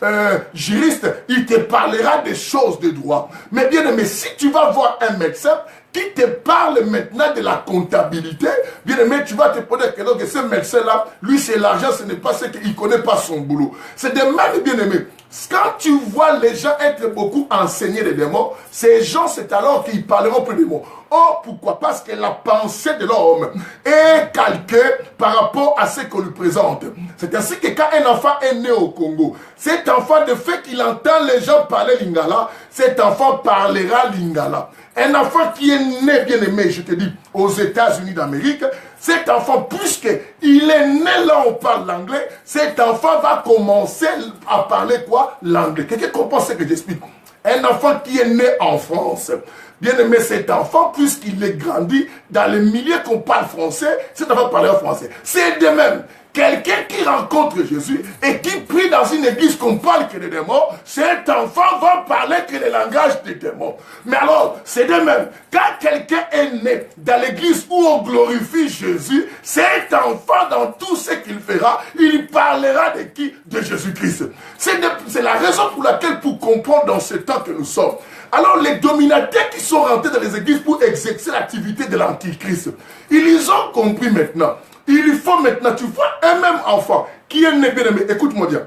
un juriste, il te parlera des choses de droit. Mais bien aimé, si tu vas voir un médecin qui te parle maintenant de la comptabilité, bien aimé, tu vas te poser la question que ce médecin-là, lui c'est l'argent, ce n'est pas ce qu'il ne connaît pas son boulot. C'est de même, bien aimé. Quand tu vois les gens être beaucoup enseignés des démons, ces gens, c'est alors qu'ils parleront plus de mots. Oh, pourquoi? Parce que la pensée de l'homme est calquée par rapport à ce qu'on lui présente. C'est ainsi que quand un enfant est né au Congo, cet enfant, de fait qu'il entend les gens parler lingala, cet enfant parlera lingala. Un enfant qui est né, bien aimé, je te dis, aux États-Unis d'Amérique, cet enfant, puisqu'il est né là où on parle l'anglais, cet enfant va commencer à parler quoi? L'anglais. Quelqu'un comprend ce que j'explique? Un enfant qui est né en France, bien aimé, cet enfant, puisqu'il est grandi dans le milieu qu'on parle français, cet enfant parlera français. C'est de même. Quelqu'un qui rencontre Jésus et qui prie dans une église qu'on parle que des démons, cet enfant va parler que le langage des démons. Mais alors, c'est de même. Quand quelqu'un est né dans l'église où on glorifie Jésus, cet enfant, dans tout ce qu'il fera, il parlera de qui? De Jésus-Christ. C'est la raison pour laquelle, pour comprendre dans ce temps que nous sommes, alors les dominateurs qui sont rentrés dans les églises pour exercer l'activité de l'Antichrist, ils ont compris maintenant. Il faut maintenant, tu vois, un même enfant qui est né, bien aimé, écoute-moi bien,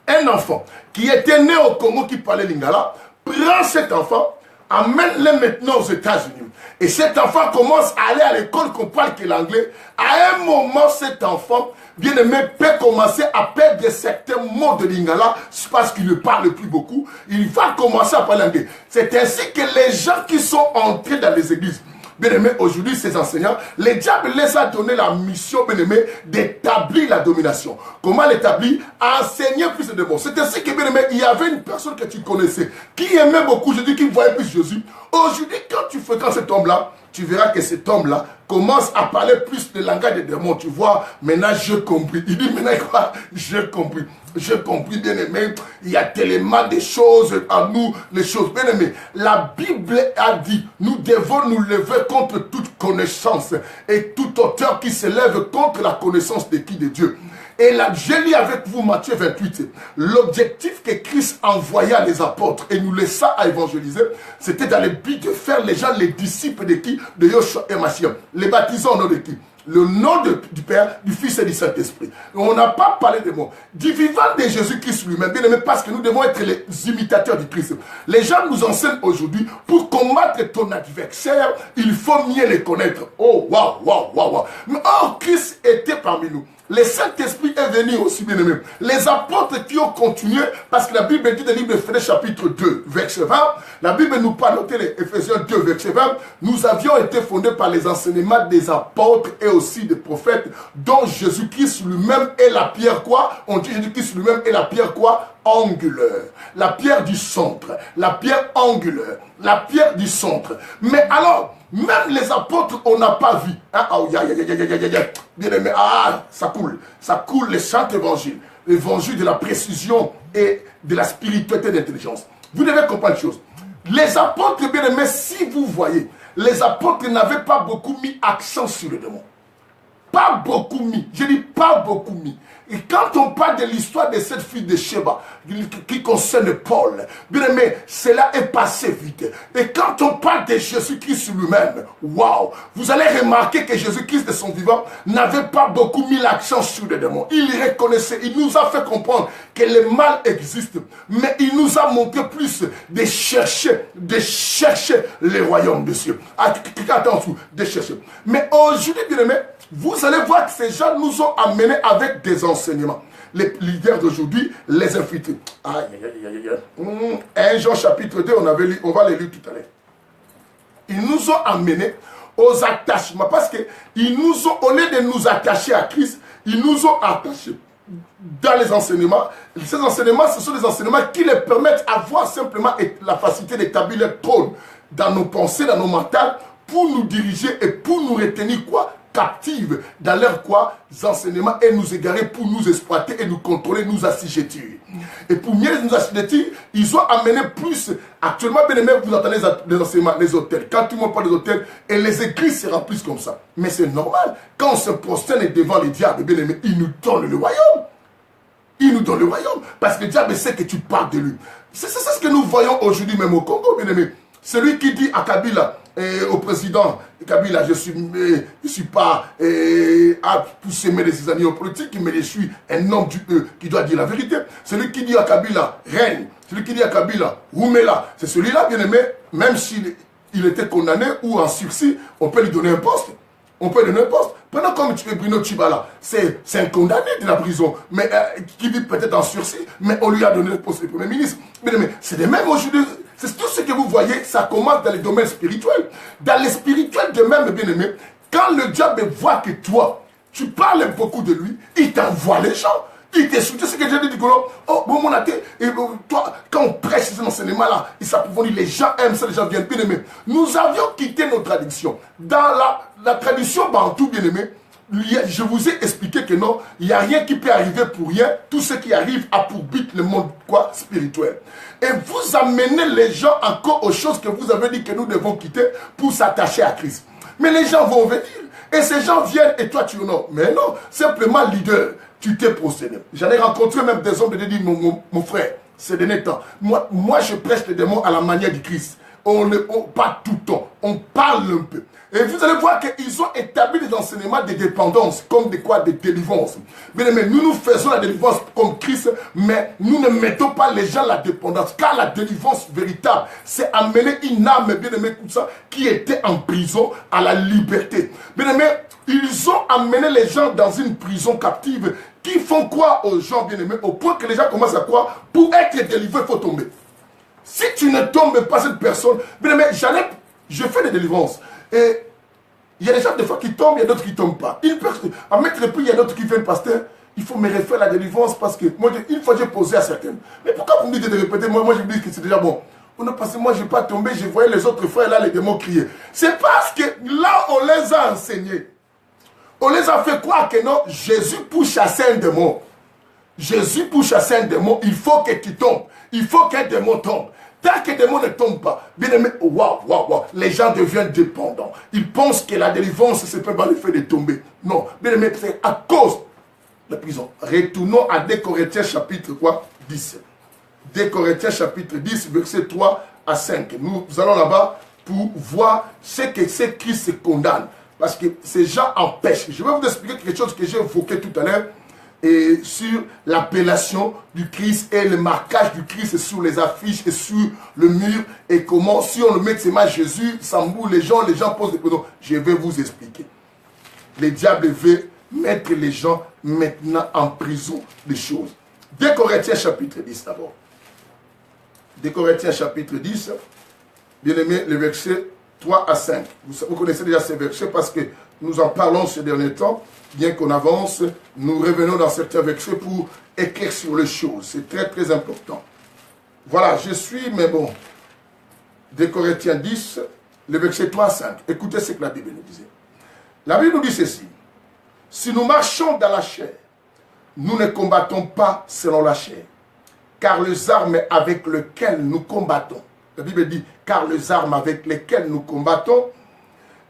un enfant qui était né au Congo qui parlait lingala, prend cet enfant, amène-le maintenant aux États-Unis. Et cet enfant commence à aller à l'école qu'on parle que l'anglais. À un moment, cet enfant, bien aimé, peut commencer à perdre certains mots de lingala parce qu'il ne parle plus beaucoup. Il va commencer à parler anglais. C'est ainsi que les gens qui sont entrés dans les églises, bien aimé, aujourd'hui, ces enseignants, le diable les a donné la mission, bien aimé, d'établir la domination. Comment l'établir? Enseigner plus de mots. C'est ainsi que, bien aimé, il y avait une personne que tu connaissais, qui aimait beaucoup Jésus, qui voyait plus Jésus. Aujourd'hui, quand tu fréquentes cet homme-là, tu verras que cet homme-là commence à parler plus le langage des démons. Tu vois, maintenant j'ai compris. Il dit maintenant quoi? J'ai compris. J'ai compris, bien aimé. Il y a tellement de choses en nous, les choses. Bien aimé, la Bible a dit, nous devons nous lever contre toute connaissance et toute auteur qui se lève contre la connaissance de qui? De Dieu. Et là, je lis avec vous Matthieu 28. L'objectif que Christ envoya les apôtres et nous laissa à évangéliser, c'était dans le but de faire les gens les disciples de qui? De Yoshua et Mashiach. Les baptisants au nom de qui? Le nom du Père, du Fils et du Saint-Esprit. On n'a pas parlé de mots. Du vivant de Jésus-Christ lui-même, bien aimé, parce que nous devons être les imitateurs du Christ. Les gens nous enseignent aujourd'hui, pour combattre ton adversaire, il faut mieux les connaître. Oh, waouh, waouh, waouh. Mais or, Christ était parmi nous. Le Saint-Esprit est venu aussi, bien aimé. Les apôtres qui ont continué, parce que la Bible dit dans le livre de Philippiens chapitre 2, verset 20, la Bible nous parle, notez les Éphésiens 2, verset 20, nous avions été fondés par les enseignements des apôtres et aussi des prophètes, dont Jésus-Christ lui-même est la pierre quoi? On dit Jésus-Christ lui-même est la pierre quoi? Angulaire. La pierre du centre. La pierre angulaire. La pierre du centre. Mais alors, même les apôtres, on n'a pas vu. Hein? Oh, bien aimé, ça coule le saint évangile. L'évangile de la précision et de la spiritualité d'intelligence. Vous devez comprendre une chose. Les apôtres, bien aimés, si vous voyez, les apôtres n'avaient pas beaucoup mis accent sur le démon. Pas beaucoup mis. Je dis pas beaucoup mis. Et quand on parle de l'histoire de cette fille de Sheba, qui concerne Paul, bien aimé, cela est passé vite. Et quand on parle de Jésus-Christ lui-même, waouh, vous allez remarquer que Jésus-Christ de son vivant n'avait pas beaucoup mis l'accent sur les démons. Il reconnaissait, il nous a fait comprendre que le mal existe, mais il nous a montré plus de chercher les royaumes de Dieu. Attention, de chercher. Mais aujourd'hui, bien aimé, vous allez voir que ces gens nous ont amenés avec des enseignements. Les leaders d'aujourd'hui, les infiltrés. Aïe, aïe, aïe, aïe. 1 Jean chapitre 2, on va les lire tout à l'heure. Ils nous ont amenés aux attachements. Parce qu'ils nous ont, au lieu de nous attacher à Christ, ils nous ont attachés dans les enseignements. Ces enseignements, ce sont des enseignements qui les permettent d'avoir simplement la facilité d'établir le trône dans nos pensées, dans nos mentales, pour nous diriger et pour nous retenir quoi? Captives dans leurs quoi enseignements et nous égarer pour nous exploiter et nous contrôler, nous assujettir. Et pour mieux nous assujettir, ils ont amené plus. Actuellement, bien aimé, vous entendez les enseignements, les hôtels. Quand tout le monde parle des hôtels, et les églises se remplissent comme ça. Mais c'est normal. Quand on se prosterne devant les diables, bien aimé, ils nous donnent le royaume. Il nous donne le royaume. Parce que le diable sait que tu parles de lui. C'est ce que nous voyons aujourd'hui même au Congo, bien aimé. Celui qui dit à Kabila, au président Kabila, je ne suis pas apte pour s'aimer de ses amis politiques, mais je suis un homme qui doit dire la vérité. Celui qui dit à Kabila, règne. Celui qui dit à Kabila, Roumela. C'est celui-là, bien aimé, même s'il était condamné ou en sursis, on peut lui donner un poste. On peut lui donner un poste. Pendant comme Bruno Tchibala, c'est un condamné de la prison, mais qui vit peut-être en sursis, mais on lui a donné le poste de Premier ministre. Bien aimé, c'est de même aujourd'hui. C'est tout ce que vous voyez, ça commence dans les domaines spirituels. Dans les spirituels de même, bien aimé, quand le diable voit que toi, tu parles beaucoup de lui, il t'envoie les gens. Il te soutient. Ce que j'ai dit, oh, bon, mon athée, et toi, quand on prêche ces enseignements-là, ils s'approfondissent, les gens aiment ça, les gens viennent, bien aimé. Nous avions quitté nos traditions. Dans la tradition bantou, bien aimé, je vous ai expliqué que non, il n'y a rien qui peut arriver pour rien. Tout ce qui arrive a pour but le monde quoi, spirituel. Et vous amenez les gens encore aux choses que vous avez dit que nous devons quitter pour s'attacher à Christ. Mais les gens vont venir. Et ces gens viennent et toi tu non. Mais non, simplement leader, tu t'es procédé. J'en ai rencontré même des hommes de dire, mon frère, ces derniers temps, moi je prêche les démons à la manière du Christ. Pas tout le temps, on parle un peu. Et vous allez voir qu'ils ont établi des enseignements de dépendance, comme de quoi? De délivrance. Mais nous faisons la délivrance comme Christ, mais nous ne mettons pas les gens à la dépendance. Car la délivrance véritable, c'est amener une âme, bien aimé, comme ça, qui était en prison à la liberté. Bien aimé, ils ont amené les gens dans une prison captive qui font quoi aux gens, bien aimés, au point que les gens commencent à croire, pour être délivré, il faut tomber. Si tu ne tombes pas cette personne, bien aimé, je fais des délivrances. Et il y a des gens des fois qui tombent, il y a d'autres qui ne tombent pas. À mettre le prix, il y a d'autres qui viennent, pasteur, il faut me refaire la délivrance parce que moi, une fois j'ai posé à certaines. Mais pourquoi vous me dites de répéter? Moi je me dis que c'est déjà bon. Parce que moi je n'ai pas tombé, je voyais les autres frères là, les démons crier. C'est parce que là, on les a enseignés. On les a fait croire que non, Jésus pour chasser un démon. Jésus pour chasser un démon, il faut que tu tombes. Il faut qu'un démon tombe. Tant que le démon ne tombe pas, bien aimé, waouh, les gens deviennent dépendants. Ils pensent que la délivrance, c'est pas le fait de tomber. Non, bien aimé, c'est à cause de la prison. Retournons à 2 Corinthiens chapitre 10. 2 Corinthiens chapitre 10, verset 3 à 5. Nous allons là-bas pour voir ce que c'est qui se condamne. Parce que ces gens empêchent. Je vais vous expliquer quelque chose que j'ai évoqué tout à l'heure. Et sur l'appellation du Christ et le marquage du Christ sur les affiches et sur le mur. Et comment, si on le met seulement Jésus, Sambou, les gens posent des questions. Je vais vous expliquer. Le diable veut mettre les gens maintenant en prison des choses. 2 Corinthiens chapitre 10 d'abord. 2 Corinthiens chapitre 10, bien aimé, le verset 3 à 5. Vous connaissez déjà ces versets parce que nous en parlons ces derniers temps. Bien qu'on avance, nous revenons dans certains versets pour écrire sur les choses. C'est très très important. Voilà, mais bon. 2 Corinthiens 10, le verset 3 à 5. Écoutez ce que la Bible nous disait. La Bible nous dit ceci. Si nous marchons dans la chair, nous ne combattons pas selon la chair. Car les armes avec lesquelles nous combattons, la Bible dit, car les armes avec lesquelles nous combattons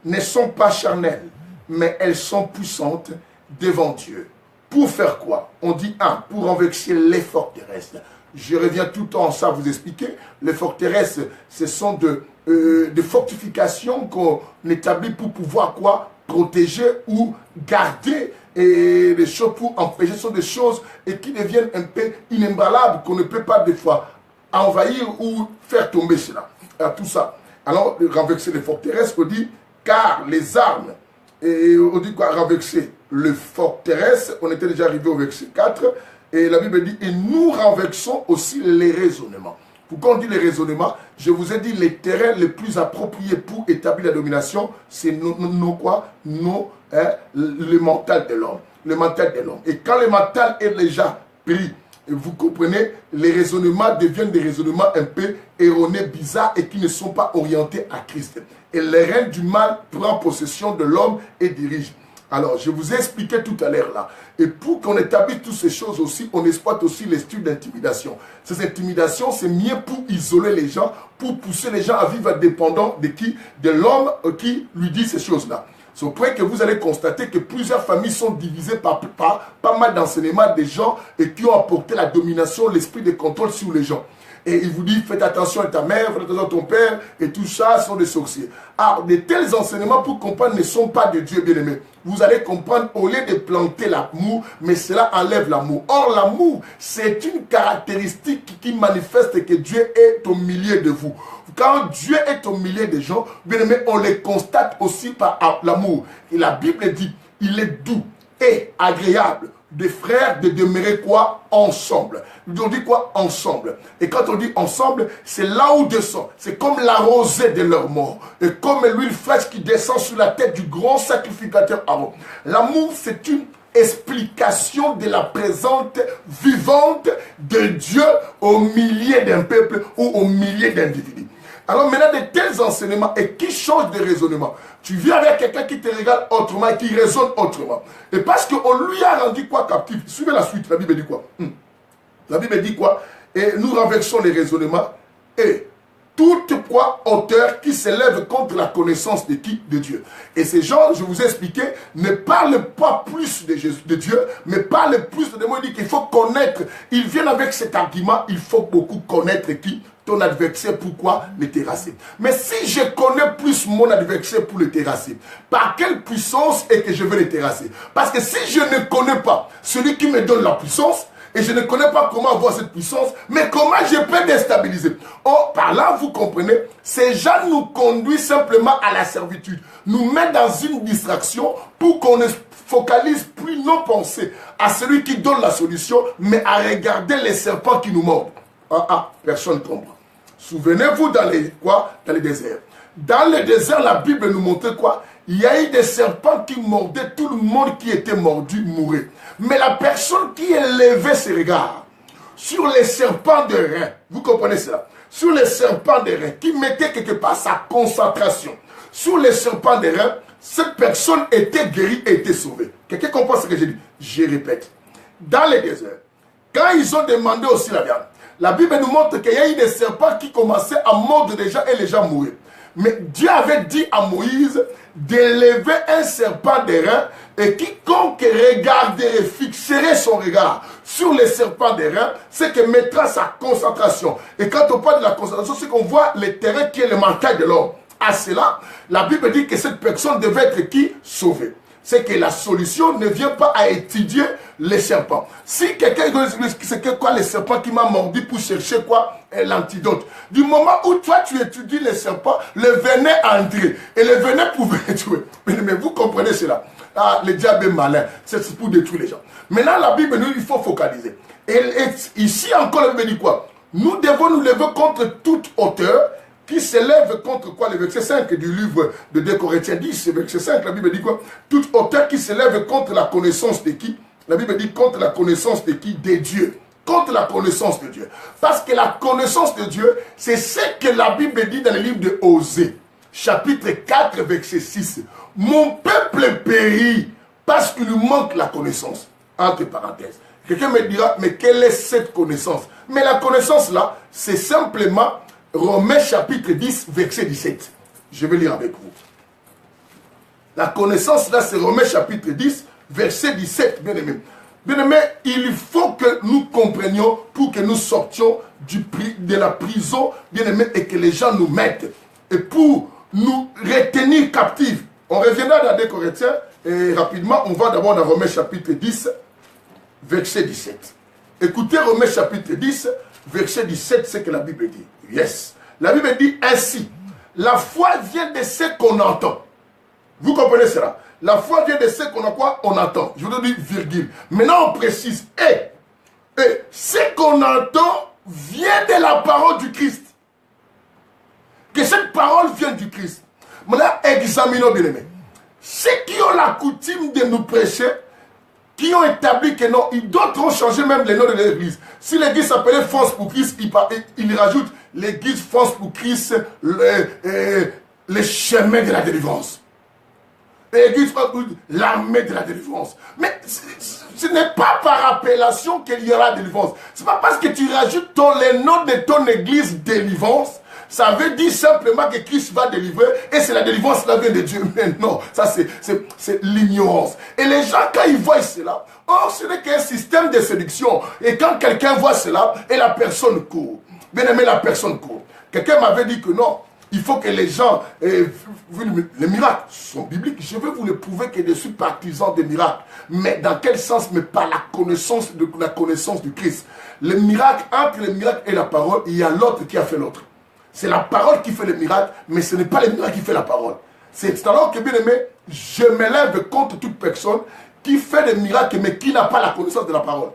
ne sont pas charnelles, mais elles sont puissantes devant Dieu Pour faire quoi? On dit pour renverser les forteresses. Je reviens tout le temps à ça vous expliquer. Les forteresses, ce sont des fortifications qu'on établit pour pouvoir quoi? Protéger ou garder et les choses pour empêcher. Ce sont des choses et qui deviennent un peu inébranlables, qu'on ne peut pas des fois envahir ou faire tomber cela. Tout ça. Alors, renverser les forteresses, on dit, car les armes, et on dit quoi? Renverser les forteresses, on était déjà arrivé au verset 4, et la Bible dit, et nous renversons aussi les raisonnements. Pourquoi on dit les raisonnements? Je vous ai dit, les terrains les plus appropriés pour établir la domination, c'est le mental de l'homme. Le mental de l'homme. Et quand le mental est déjà pris, vous comprenez, les raisonnements deviennent des raisonnements un peu erronés, bizarres et qui ne sont pas orientés à Christ. Et le règne du mal prend possession de l'homme et dirige. Alors, je vous ai expliqué tout à l'heure là. Et pour qu'on établisse toutes ces choses aussi, on exploite aussi les styles d'intimidation. Ces intimidations, c'est mieux pour isoler les gens, pour pousser les gens à vivre dépendants de qui? De l'homme qui lui dit ces choses-là. C'est au point que vous allez constater que plusieurs familles sont divisées par pas mal d'enseignements des gens et qui ont apporté la domination, l'esprit de contrôle sur les gens. Et il vous dit, faites attention à ta mère, faites attention à ton père, et tout ça sont des sorciers. Alors, de tels enseignements, pour comprendre, ne sont pas de Dieu, bien-aimé. Vous allez comprendre, au lieu de planter l'amour, mais cela enlève l'amour. Or, l'amour, c'est une caractéristique qui manifeste que Dieu est au milieu de vous. Quand Dieu est au milieu des gens, bien-aimé, on les constate aussi par l'amour. Et la Bible dit, il est doux et agréable des frères de demeurer quoi? Ensemble. On dit quoi? Ensemble. Et quand on dit ensemble, c'est là où descend. C'est comme la rosée de leur mort. Et comme l'huile fraîche qui descend sur la tête du grand sacrificateur Aaron. L'amour, c'est une explication de la présence vivante de Dieu au milieu d'un peuple ou au milieu d'individus. Alors maintenant, de tels enseignements et qui changent de raisonnement. Tu viens avec quelqu'un qui te regarde autrement et qui raisonne autrement. Et parce qu'on lui a rendu quoi captif? Suivez la suite, la Bible dit quoi? La Bible dit quoi? Et nous renversons les raisonnements et toute quoi auteur qui s'élève contre la connaissance de qui? De Dieu. Et ces gens, je vous ai expliqué, ne parlent pas plus de Dieu, mais parlent plus de moi. Il dit qu'il faut connaître. Ils viennent avec cet argument, il faut beaucoup connaître qui? Ton adversaire, pourquoi le terrasser? Mais si je connais plus mon adversaire pour le terrasser, par quelle puissance est que je vais le terrasser? Parce que si je ne connais pas celui qui me donne la puissance, et je ne connais pas comment avoir cette puissance, mais comment je peux déstabiliser? Oh, par là, vous comprenez, ces gens nous conduisent simplement à la servitude, nous mettent dans une distraction pour qu'on ne focalise plus nos pensées à celui qui donne la solution, mais à regarder les serpents qui nous mordent. Personne ne comprend. Souvenez-vous dans les déserts. Dans le désert, la Bible nous montrait quoi? Il y a eu des serpents qui mordaient, tout le monde qui était mordu mourait. Mais la personne qui élevait ses regards sur les serpents de reins, vous comprenez cela? Sur les serpents de reins, qui mettait quelque part sa concentration sur les serpents de reins, cette personne était guérie et était sauvée. Quelqu'un comprend ce que j'ai dit? Je répète. Dans les déserts, quand ils ont demandé aussi la viande, la Bible nous montre qu'il y a eu des serpents qui commençaient à mordre les gens et les gens mouraient. Mais Dieu avait dit à Moïse d'élever un serpent de reins et quiconque regarderait, fixerait son regard sur les serpents de reins, c'est qu'il mettra sa concentration. Et quand on parle de la concentration, c'est qu'on voit le terrain qui est le mental de l'homme. À cela, la Bible dit que cette personne devait être qui? Sauvée. C'est que la solution ne vient pas à étudier les serpents. Si quelqu'un dit c'est que quoi les serpents qui m'a mordu pour chercher quoi? L'antidote. Du moment où toi tu étudies les serpents, le venin entrait. Et le venin pouvait tuer. Mais vous comprenez cela. Le diable est malin. C'est pour détruire les gens. Maintenant la Bible nous, il faut focaliser. Et ici encore la Bible dit quoi? Nous devons nous lever contre toute hauteur qui s'élève contre quoi? Le verset 5 du livre de 2 Corinthiens 10, verset 5, la Bible dit quoi? Toute hauteur qui s'élève contre la connaissance de qui? La Bible dit contre la connaissance de qui? De Dieu. Contre la connaissance de Dieu. Parce que la connaissance de Dieu, c'est ce que la Bible dit dans le livre de Osée, chapitre 4, verset 6. Mon peuple périt parce qu'il lui manque la connaissance. Entre parenthèses. Quelqu'un me dira, mais quelle est cette connaissance? Mais la connaissance là, c'est simplement Romains chapitre 10, verset 17. Je vais lire avec vous. La connaissance là, c'est Romains chapitre 10, verset 17, bien aimé. Bien-aimé, il faut que nous comprenions pour que nous sortions de la prison, bien-aimé, et que les gens nous mettent. Et pour nous retenir captifs. On reviendra dans 2 Corinthiens, et rapidement, on va d'abord dans Romains chapitre 10, verset 17. Écoutez Romains chapitre 10, verset 17, c'est ce que la Bible dit. Yes. La Bible dit ainsi, la foi vient de ce qu'on entend. Vous comprenez cela? La foi vient de ce qu'on entend. Je vous dis virgule. Maintenant, on précise. Et ce qu'on entend vient de la parole du Christ. Que cette parole vienne du Christ. Maintenant, examinons bien aimé. Ceux qui ont la coutume de nous prêcher, qui ont établi que non, d'autres ont changé même les noms de l'église. Si l'église s'appelait France pour Christ, il rajoute l'église France pour Christ, les chemins de la délivrance. L'église l'armée de la délivrance. Mais ce n'est pas par appellation qu'il y aura délivrance. Ce n'est pas parce que tu rajoutes les noms de ton église délivrance. Ça veut dire simplement que Christ va délivrer et c'est la délivrance qui vient de Dieu. Mais non, ça c'est l'ignorance. Et les gens, quand ils voient cela, ce n'est qu'un système de séduction. Et quand quelqu'un voit cela, et la personne court. Bien aimé, la personne court. Quelqu'un m'avait dit que non, il faut que les gens... les miracles sont bibliques. Je vais vous le prouver que je suis partisan des miracles. Mais dans quel sens? Mais par la connaissance du Christ. Les miracles, entre les miracles et la parole, il y a l'autre qui a fait l'autre. C'est la parole qui fait les miracles, mais ce n'est pas les miracles qui fait la parole. C'est alors que, bien aimé, je m'élève contre toute personne qui fait des miracles, mais qui n'a pas la connaissance de la parole.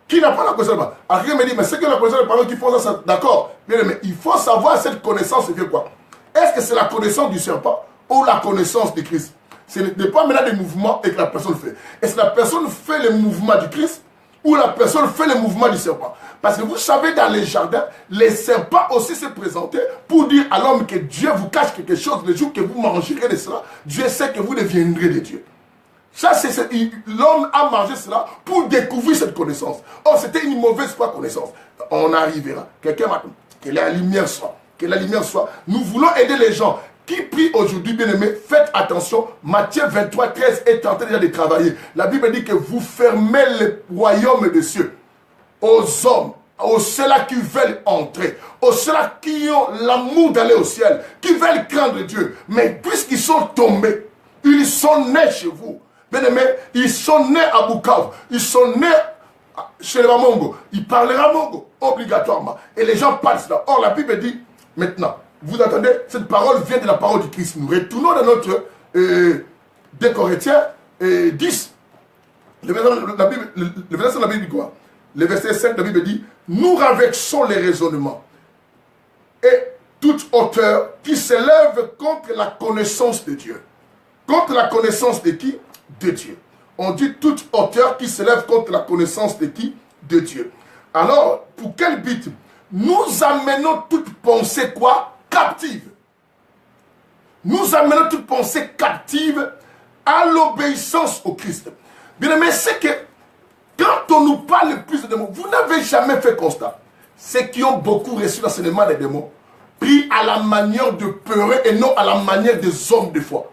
Qui n'a pas la connaissance de la parole. Alors, quelqu'un me dit, mais c'est que la connaissance de la parole qui font ça, d'accord. Bien aimé, il faut savoir cette connaissance, c'est quoi. Est-ce que c'est la connaissance du serpent ou la connaissance du Christ? Ce n'est pas maintenant des mouvements et que la personne fait. Est-ce que la personne fait le mouvement du Christ ou la personne fait le mouvement du serpent? Parce que vous savez, dans les jardins, les serpents aussi se présentaient pour dire à l'homme que Dieu vous cache quelque chose. Le jour que vous mangerez de cela, Dieu sait que vous deviendrez de Dieu. Ça, l'homme a mangé cela pour découvrir cette connaissance. Or, c'était une mauvaise connaissance. On arrivera. Quelqu'un m'a dit que la lumière soit. Que la lumière soit. Nous voulons aider les gens qui prient aujourd'hui, bien aimés. Faites attention. Matthieu 23, 13 est tenté déjà de travailler. La Bible dit que vous fermez le royaume des cieux aux hommes, aux ceux-là qui veulent entrer, aux ceux-là qui ont l'amour d'aller au ciel, qui veulent craindre Dieu. Mais puisqu'ils sont tombés, ils sont nés chez vous. Bien aimé, ils sont nés à Bukavu, ils sont nés chez les Mongo. Ils parleront Mongo, obligatoirement. Et les gens parlent cela. Or, la Bible dit, maintenant, vous entendez, cette parole vient de la parole du Christ. Nous retournons dans notre 2 Corinthiens 10. Le verset de la Bible dit quoi? Le verset 5 de la Bible dit, nous renversons les raisonnements et toute hauteur qui s'élève contre la connaissance de Dieu. Contre la connaissance de qui? De Dieu. On dit toute hauteur qui s'élève contre la connaissance de qui? De Dieu. Alors, pour quel but? Nous amenons toute pensée quoi? Captive. Nous amenons toute pensée captive à l'obéissance au Christ. Bien aimé, c'est que quand on nous parle le plus de démons, vous n'avez jamais fait constat. Ceux qui ont beaucoup reçu l'enseignement des démons prient à la manière de peureux et non à la manière des hommes de foi.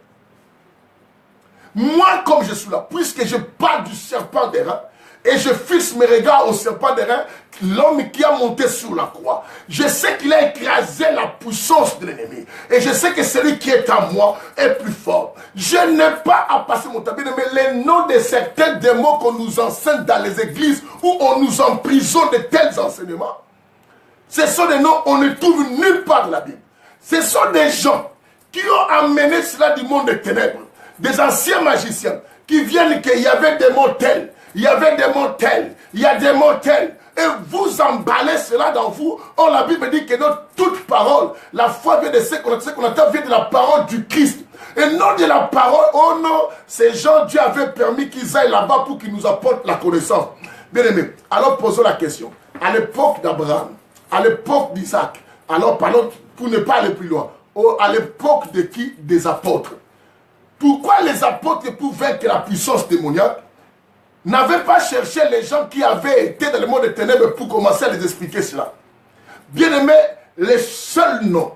Moi, comme je suis là, puisque je parle du serpent d'airain, et je fixe mes regards au serpent d'airain, l'homme qui a monté sur la croix, je sais qu'il a écrasé la puissance de l'ennemi. Et je sais que celui qui est en moi est plus fort. Je n'ai pas à passer mon temps. Mais les noms de certains démons qu'on nous enseigne dans les églises, où on nous emprisonne de tels enseignements, ce sont des noms qu'on ne trouve nulle part dans la Bible. Ce sont des gens qui ont amené cela du monde des ténèbres. Des anciens magiciens qui viennent qu'il y avait des mots tels, il y avait des mots tels, il y a des mots tels. Et vous emballez cela dans vous. Or, la Bible dit que notre toute parole, la foi vient de ce qu'on entend, vient de la parole du Christ. Et non de la parole, oh non, ces gens, Dieu avait permis qu'ils aillent là-bas pour qu'ils nous apportent la connaissance. Bien aimé, alors posons la question. À l'époque d'Abraham, à l'époque d'Isaac, alors parlons pour ne pas aller plus loin, à l'époque de qui? Des apôtres. Pourquoi les apôtres, pour vaincre la puissance démoniaque, n'avaient pas cherché les gens qui avaient été dans le monde des ténèbres pour commencer à les expliquer cela? Bien aimé, les seuls noms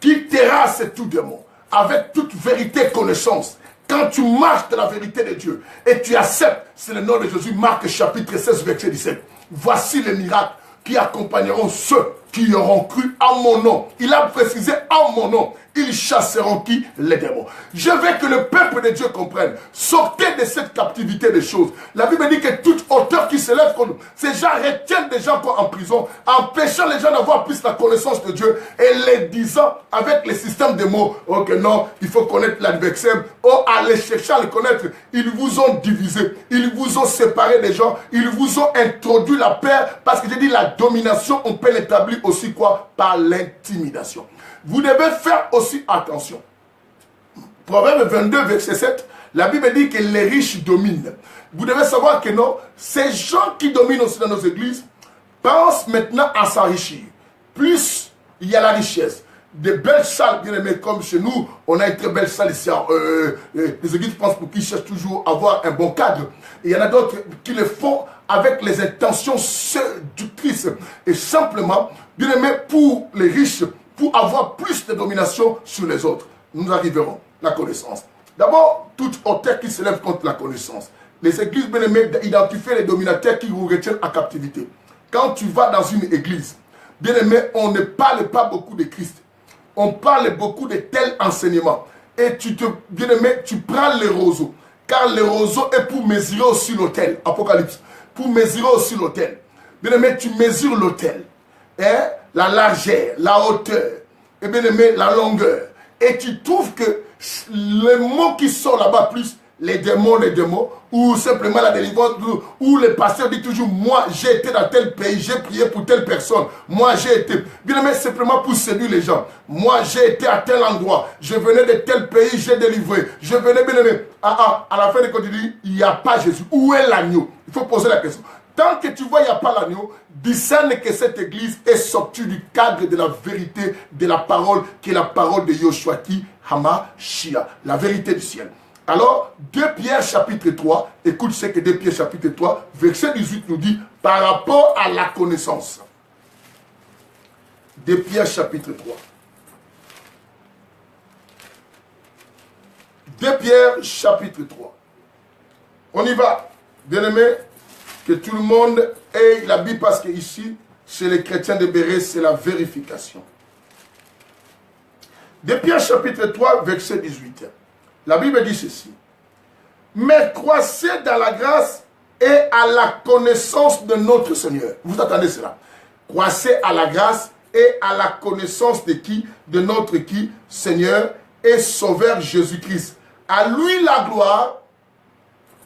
qui terrassent tout démon, avec toute vérité et connaissance, Quand tu marches dans la vérité de Dieu et tu acceptes, c'est le nom de Jésus, Marc chapitre 16, verset 17. Voici les miracles qui accompagneront ceux qui auront cru en mon nom. Il a précisé en mon nom. Ils chasseront qui? Les démons. Je veux que le peuple de Dieu comprenne. Sortez de cette captivité des choses. La Bible dit que toute hauteur qui s'élève contre nous, ces gens retiennent des gens en prison, empêchant les gens d'avoir plus la connaissance de Dieu et les disant avec les systèmes de mots, ok non, il faut connaître l'adversaire, oh allez chercher à le connaître. Ils vous ont divisé, ils vous ont séparé des gens, ils vous ont introduit la peur, parce que j'ai dit la domination, on peut l'établir aussi quoi? Par l'intimidation. Vous devez faire aussi attention. Proverbe 22, verset 7, la Bible dit que les riches dominent. Vous devez savoir que non, ces gens qui dominent aussi dans nos églises pensent maintenant à s'enrichir. Plus il y a la richesse, des belles salles, bien aimées, comme chez nous, on a une très belle salle ici. Les églises pensent pour qu'ils cherchent toujours à avoir un bon cadre. Et il y en a d'autres qui le font avec les intentions séductrices. Et simplement, bien aimé, pour les riches, pour avoir plus de domination sur les autres. Nous arriverons à la connaissance. D'abord, toute hauteur qui s'élève contre la connaissance. Les églises, bien aimées, identifient les dominateurs qui vous retiennent en captivité. Quand tu vas dans une église, bien aimé, on ne parle pas beaucoup de Christ. On parle beaucoup de tels enseignements. Et bien aimé, tu prends les roseaux. Car le roseau est pour mesurer aussi l'autel. Apocalypse. Pour mesurer aussi l'autel. Bien aimé, tu mesures l'autel. Hein? La largeur, la hauteur, et bien aimé, la longueur. Et tu trouves que les mots qui sont là-bas plus, les démons, ou simplement la délivrance, ou les pasteurs disent toujours, moi j'ai été dans tel pays, j'ai prié pour telle personne, moi j'ai été, bien aimé, simplement pour séduire les gens. Moi j'ai été à tel endroit, je venais de tel pays, j'ai délivré, je venais, bien aimé, à la fin de quand tu dis, il n'y a pas Jésus, où est l'agneau? Il faut poser la question. Tant que tu vois, il n'y a pas l'agneau, discerne que cette église est sortie du cadre de la vérité de la parole, qui est la parole de Yoshuaki Hamashia, la vérité du ciel. Alors, 2 Pierre chapitre 3, écoute ce que 2 Pierre chapitre 3, verset 18 nous dit, par rapport à la connaissance. 2 Pierre chapitre 3. 2 Pierre chapitre 3. On y va, bien aimé. Que tout le monde ait la Bible, parce que ici, chez les chrétiens de Béret, c'est la vérification. De Pierre chapitre 3, verset 18. La Bible dit ceci. Mais croissez dans la grâce et à la connaissance de notre Seigneur. Vous attendez cela. Croissez à la grâce et à la connaissance de qui? De notre qui? Seigneur et Sauveur Jésus-Christ. À lui la gloire.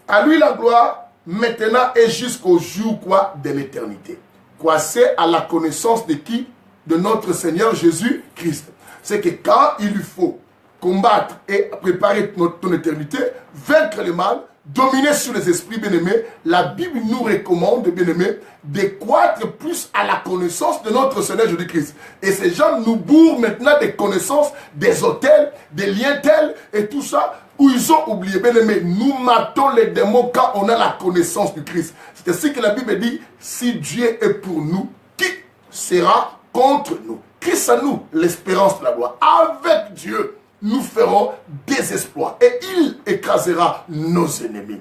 À lui la gloire. Maintenant et jusqu'au jour quoi? De l'éternité. Croissez à la connaissance de qui? De notre Seigneur Jésus-Christ. C'est que quand il lui faut combattre et préparer ton éternité, vaincre le mal, dominer sur les esprits bien-aimés, la Bible nous recommande, bien-aimés, de croître plus à la connaissance de notre Seigneur Jésus-Christ. Et ces gens nous bourrent maintenant des connaissances, des hôtels, des liens tels et tout ça, où ils ont oublié, bien aimé, nous matons les démons quand on a la connaissance du Christ. C'est ainsi que la Bible dit, si Dieu est pour nous, qui sera contre nous? Christ à nous, l'espérance de la gloire. Avec Dieu, nous ferons des exploits et il écrasera nos ennemis.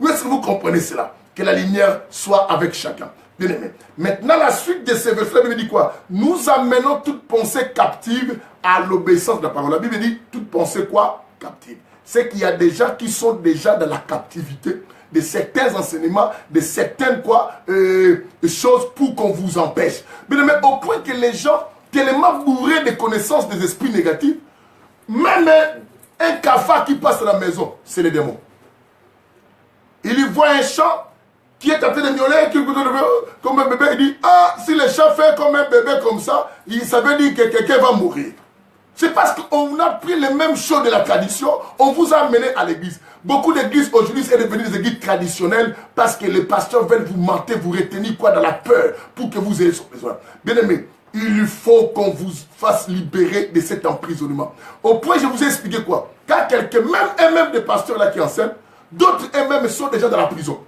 Où est-ce que vous comprenez cela? Que la lumière soit avec chacun. Bien aimé. Maintenant, la suite de ces versets, la Bible dit quoi? Nous amenons toute pensée captive à l'obéissance de la parole. La Bible dit toute pensée quoi? Captive. C'est qu'il y a des gens qui sont déjà dans la captivité de certains enseignements, de certaines choses pour qu'on vous empêche. Mais au point que les gens, tellement bourrés de connaissances des esprits négatifs, même un cafard qui passe à la maison, c'est les démons. Il y voit un chat qui est en train de miauler, comme un bébé, il dit, ah, si le chat fait comme un bébé comme ça, ça veut dire que quelqu'un va mourir. C'est parce qu'on a pris les mêmes choses de la tradition, on vous a amené à l'église. Beaucoup d'églises aujourd'hui sont devenues des églises traditionnelles parce que les pasteurs veulent vous mentir, vous retenir quoi dans la peur pour que vous ayez son besoin. Bien aimé, il faut qu'on vous fasse libérer de cet emprisonnement. Au point, je vous ai expliqué quoi? Quand quelqu'un, même des pasteurs là qui enseignent, d'autres eux-mêmes sont déjà dans la prison.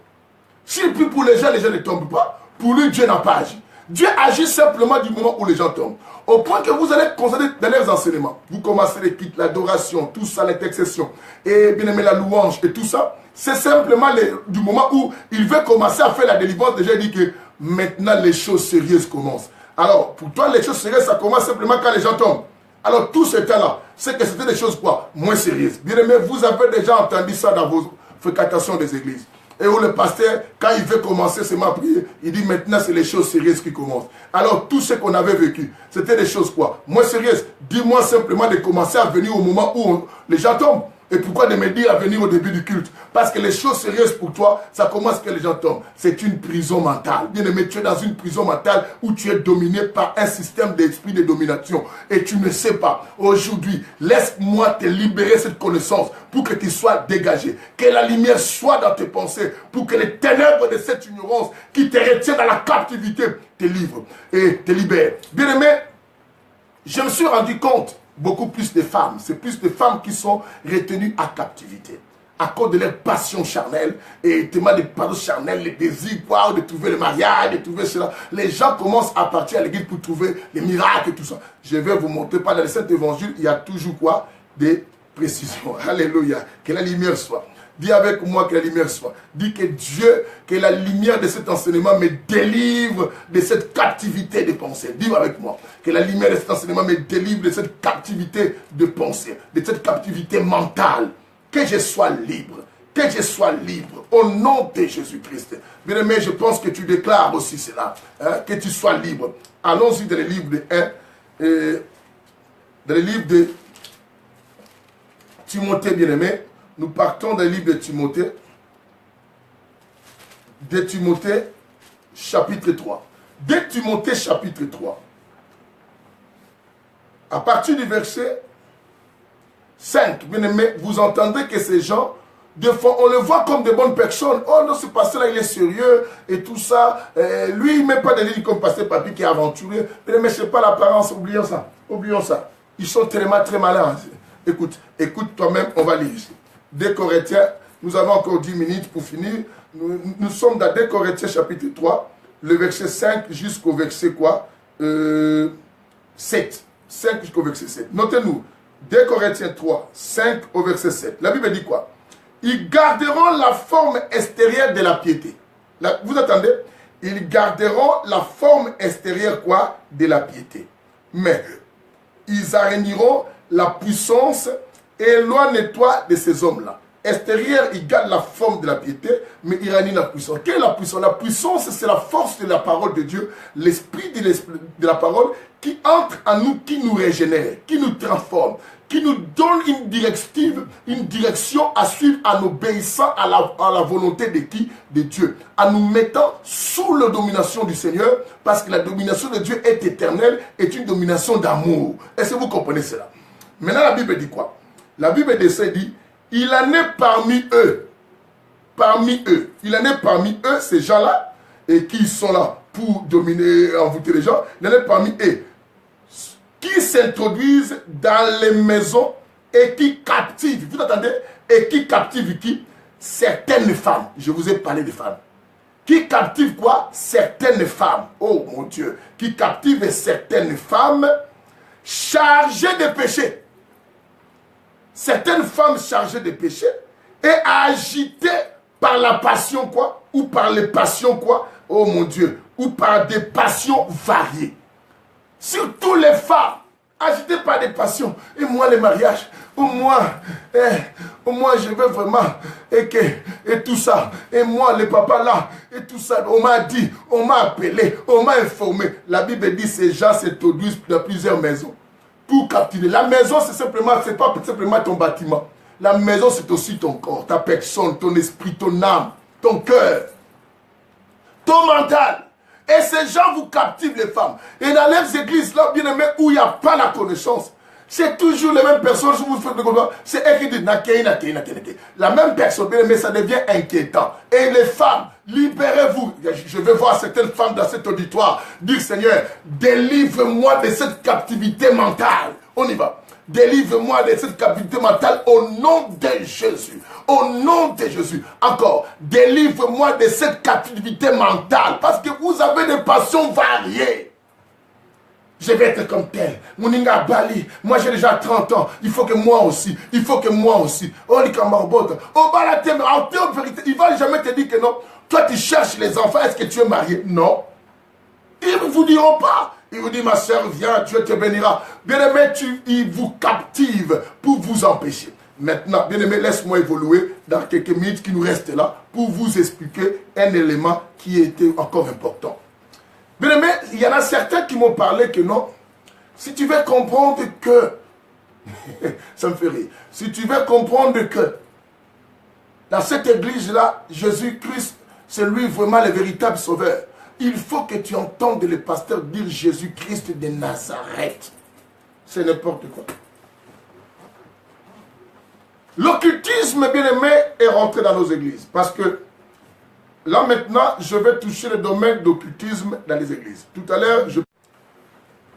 S'il prie pour les gens ne tombent pas. Pour lui, Dieu n'a pas agi. Dieu agit simplement du moment où les gens tombent. Au point que vous allez constater dans leurs enseignements. Vous commencez les kits, l'adoration, tout ça, l'intercession, et bien aimé la louange et tout ça. C'est simplement du moment où il veut commencer à faire la délivrance. Déjà, il dit que maintenant les choses sérieuses commencent. Alors, pour toi, les choses sérieuses, ça commence simplement quand les gens tombent. Alors, tout ce temps-là, c'est que c'était des choses quoi? Moins sérieuses. Bien aimé, vous avez déjà entendu ça dans vos fréquentations des églises. Et où le pasteur, quand il veut commencer seulement à prier, il dit maintenant c'est les choses sérieuses qui commencent. Alors tout ce qu'on avait vécu, c'était des choses quoi? Moins sérieuses. Dis-moi simplement de commencer à venir au moment où les gens tombent. Et pourquoi de me dire à venir au début du culte? Parce que les choses sérieuses pour toi, ça commence quand les gens tombent. C'est une prison mentale. Bien aimé, tu es dans une prison mentale où tu es dominé par un système d'esprit de domination. Et tu ne sais pas. Aujourd'hui, laisse-moi te libérer cette connaissance pour que tu sois dégagé. Que la lumière soit dans tes pensées. Pour que les ténèbres de cette ignorance qui te retient dans la captivité te livrent et te libèrent. Bien aimé, je me suis rendu compte beaucoup plus de femmes. C'est plus de femmes qui sont retenues à captivité. À cause de leur passion charnelle. Et tellement de passion charnelle, les désirs, wow, de trouver le mariage, de trouver cela. Les gens commencent à partir à l'église pour trouver les miracles et tout ça. Je vais vous montrer, pas dans les Saints Évangiles, il y a toujours quoi? Des précisions. Alléluia. Que la lumière soit. Dis avec moi que la lumière soit. Dis que Dieu, que la lumière de cet enseignement me délivre de cette captivité de pensée. Dis avec moi que la lumière de cet enseignement me délivre de cette captivité de pensée, de cette captivité mentale. Que je sois libre. Que je sois libre. Au nom de Jésus-Christ. Bien aimé, je pense que tu déclares aussi cela. Hein, que tu sois libre. Allons-y dans le livre de 1. Dans le livre de Timothée, bien aimé. Nous partons d'un livre de Timothée. De Timothée, chapitre 3. De Timothée, chapitre 3. À partir du verset 5, bien aimé, vous entendez que ces gens, des fois, on le voit comme de bonnes personnes. Oh non, ce pasteur-là, il est sérieux et tout ça. Lui, il ne met pas de lignes comme pasteur Papi qui est aventureux. Bien aimé, ce n'est pas l'apparence. Oublions ça. Oublions ça. Ils sont tellement très malins. Écoute toi-même, on va lire ici. 2 Corinthiens, nous avons encore 10 minutes pour finir. Nous sommes dans 2 Corinthiens chapitre 3, le verset 5 jusqu'au verset quoi 7. 5 jusqu'au verset 7. Notez-nous, 2 Corinthiens 3, 5 au verset 7. La Bible dit quoi? Ils garderont la forme extérieure de la piété. Vous attendez? Ils garderont la forme extérieure quoi? De la piété. Mais ils araigniront la puissance. Éloigne-toi de ces hommes-là. Extérieur, ils gardent la forme de la piété, mais ils ranient la puissance. Quelle est la puissance? La puissance, c'est la force de la parole de Dieu, l'esprit de la parole qui entre en nous, qui nous régénère, qui nous transforme, qui nous donne une direction à suivre en obéissant à la volonté de qui? De Dieu. En nous mettant sous la domination du Seigneur, parce que la domination de Dieu est éternelle, est une domination d'amour. Est-ce que vous comprenez cela? Maintenant, la Bible dit quoi? La Bible dit, il en est parmi eux. Parmi eux. Il en est parmi eux, ces gens-là, et qui sont là pour dominer, envoûter les gens. Il en est parmi eux qui s'introduisent dans les maisons et qui captivent. Vous entendez? Et qui captivent qui? Certaines femmes. Je vous ai parlé de femmes. Qui captivent quoi? Certaines femmes. Oh mon Dieu. Qui captivent certaines femmes chargées de péché. Certaines femmes chargées de péché et agitées par la passion quoi? Ou par les passions quoi? Oh mon Dieu. Ou par des passions variées. Surtout les femmes agitées par des passions. Et moi les mariages. Moi je veux vraiment. Et tout ça. Et moi les papas là. Et tout ça. On m'a dit. On m'a appelé. On m'a informé. La Bible dit ces gens s'introduisent dans plusieurs maisons. Pour captiver. La maison, c'est pas simplement ton bâtiment. La maison, c'est aussi ton corps, ta personne, ton esprit, ton âme, ton cœur, ton mental. Et ces gens vous captivent les femmes. Et dans les églises, là, bien aimé, où il n'y a pas la connaissance, c'est toujours les mêmes personnes, si vous faites le combat, c'est eux qui disent, la même personne, bien aimé, ça devient inquiétant. Et les femmes, libérez-vous. Je vais voir certaines femmes dans cet auditoire dire, Seigneur, délivre-moi de cette captivité mentale. On y va. Délivre-moi de cette captivité mentale au nom de Jésus. Au nom de Jésus. Encore, délivre-moi de cette captivité mentale. Parce que vous avez des passions variées. Je vais être comme tel. Mouninga Bali. Moi j'ai déjà 30 ans. Il faut que moi aussi. Il faut que moi aussi. Oh, les camarades. Oh, Balatem. En vérité, il ne va jamais te dire que non. Toi, tu cherches les enfants. Est-ce que tu es marié? Non. Ils ne vous diront pas. Ils vous disent, ma soeur, viens, Dieu te bénira. Bien-aimé, ils vous captivent pour vous empêcher. Maintenant, bien-aimé, laisse-moi évoluer dans quelques minutes qui nous restent là pour vous expliquer un élément qui était encore important. Bien-aimé, il y en a certains qui m'ont parlé que non. Si tu veux comprendre que, ça me fait rire, si tu veux comprendre que dans cette église-là, Jésus-Christ, c'est lui vraiment le véritable sauveur. Il faut que tu entendes les pasteurs dire Jésus-Christ de Nazareth. C'est n'importe quoi. L'occultisme, bien-aimé, est rentré dans nos églises. Parce que là, maintenant, je vais toucher le domaine d'occultisme dans les églises. Tout à l'heure,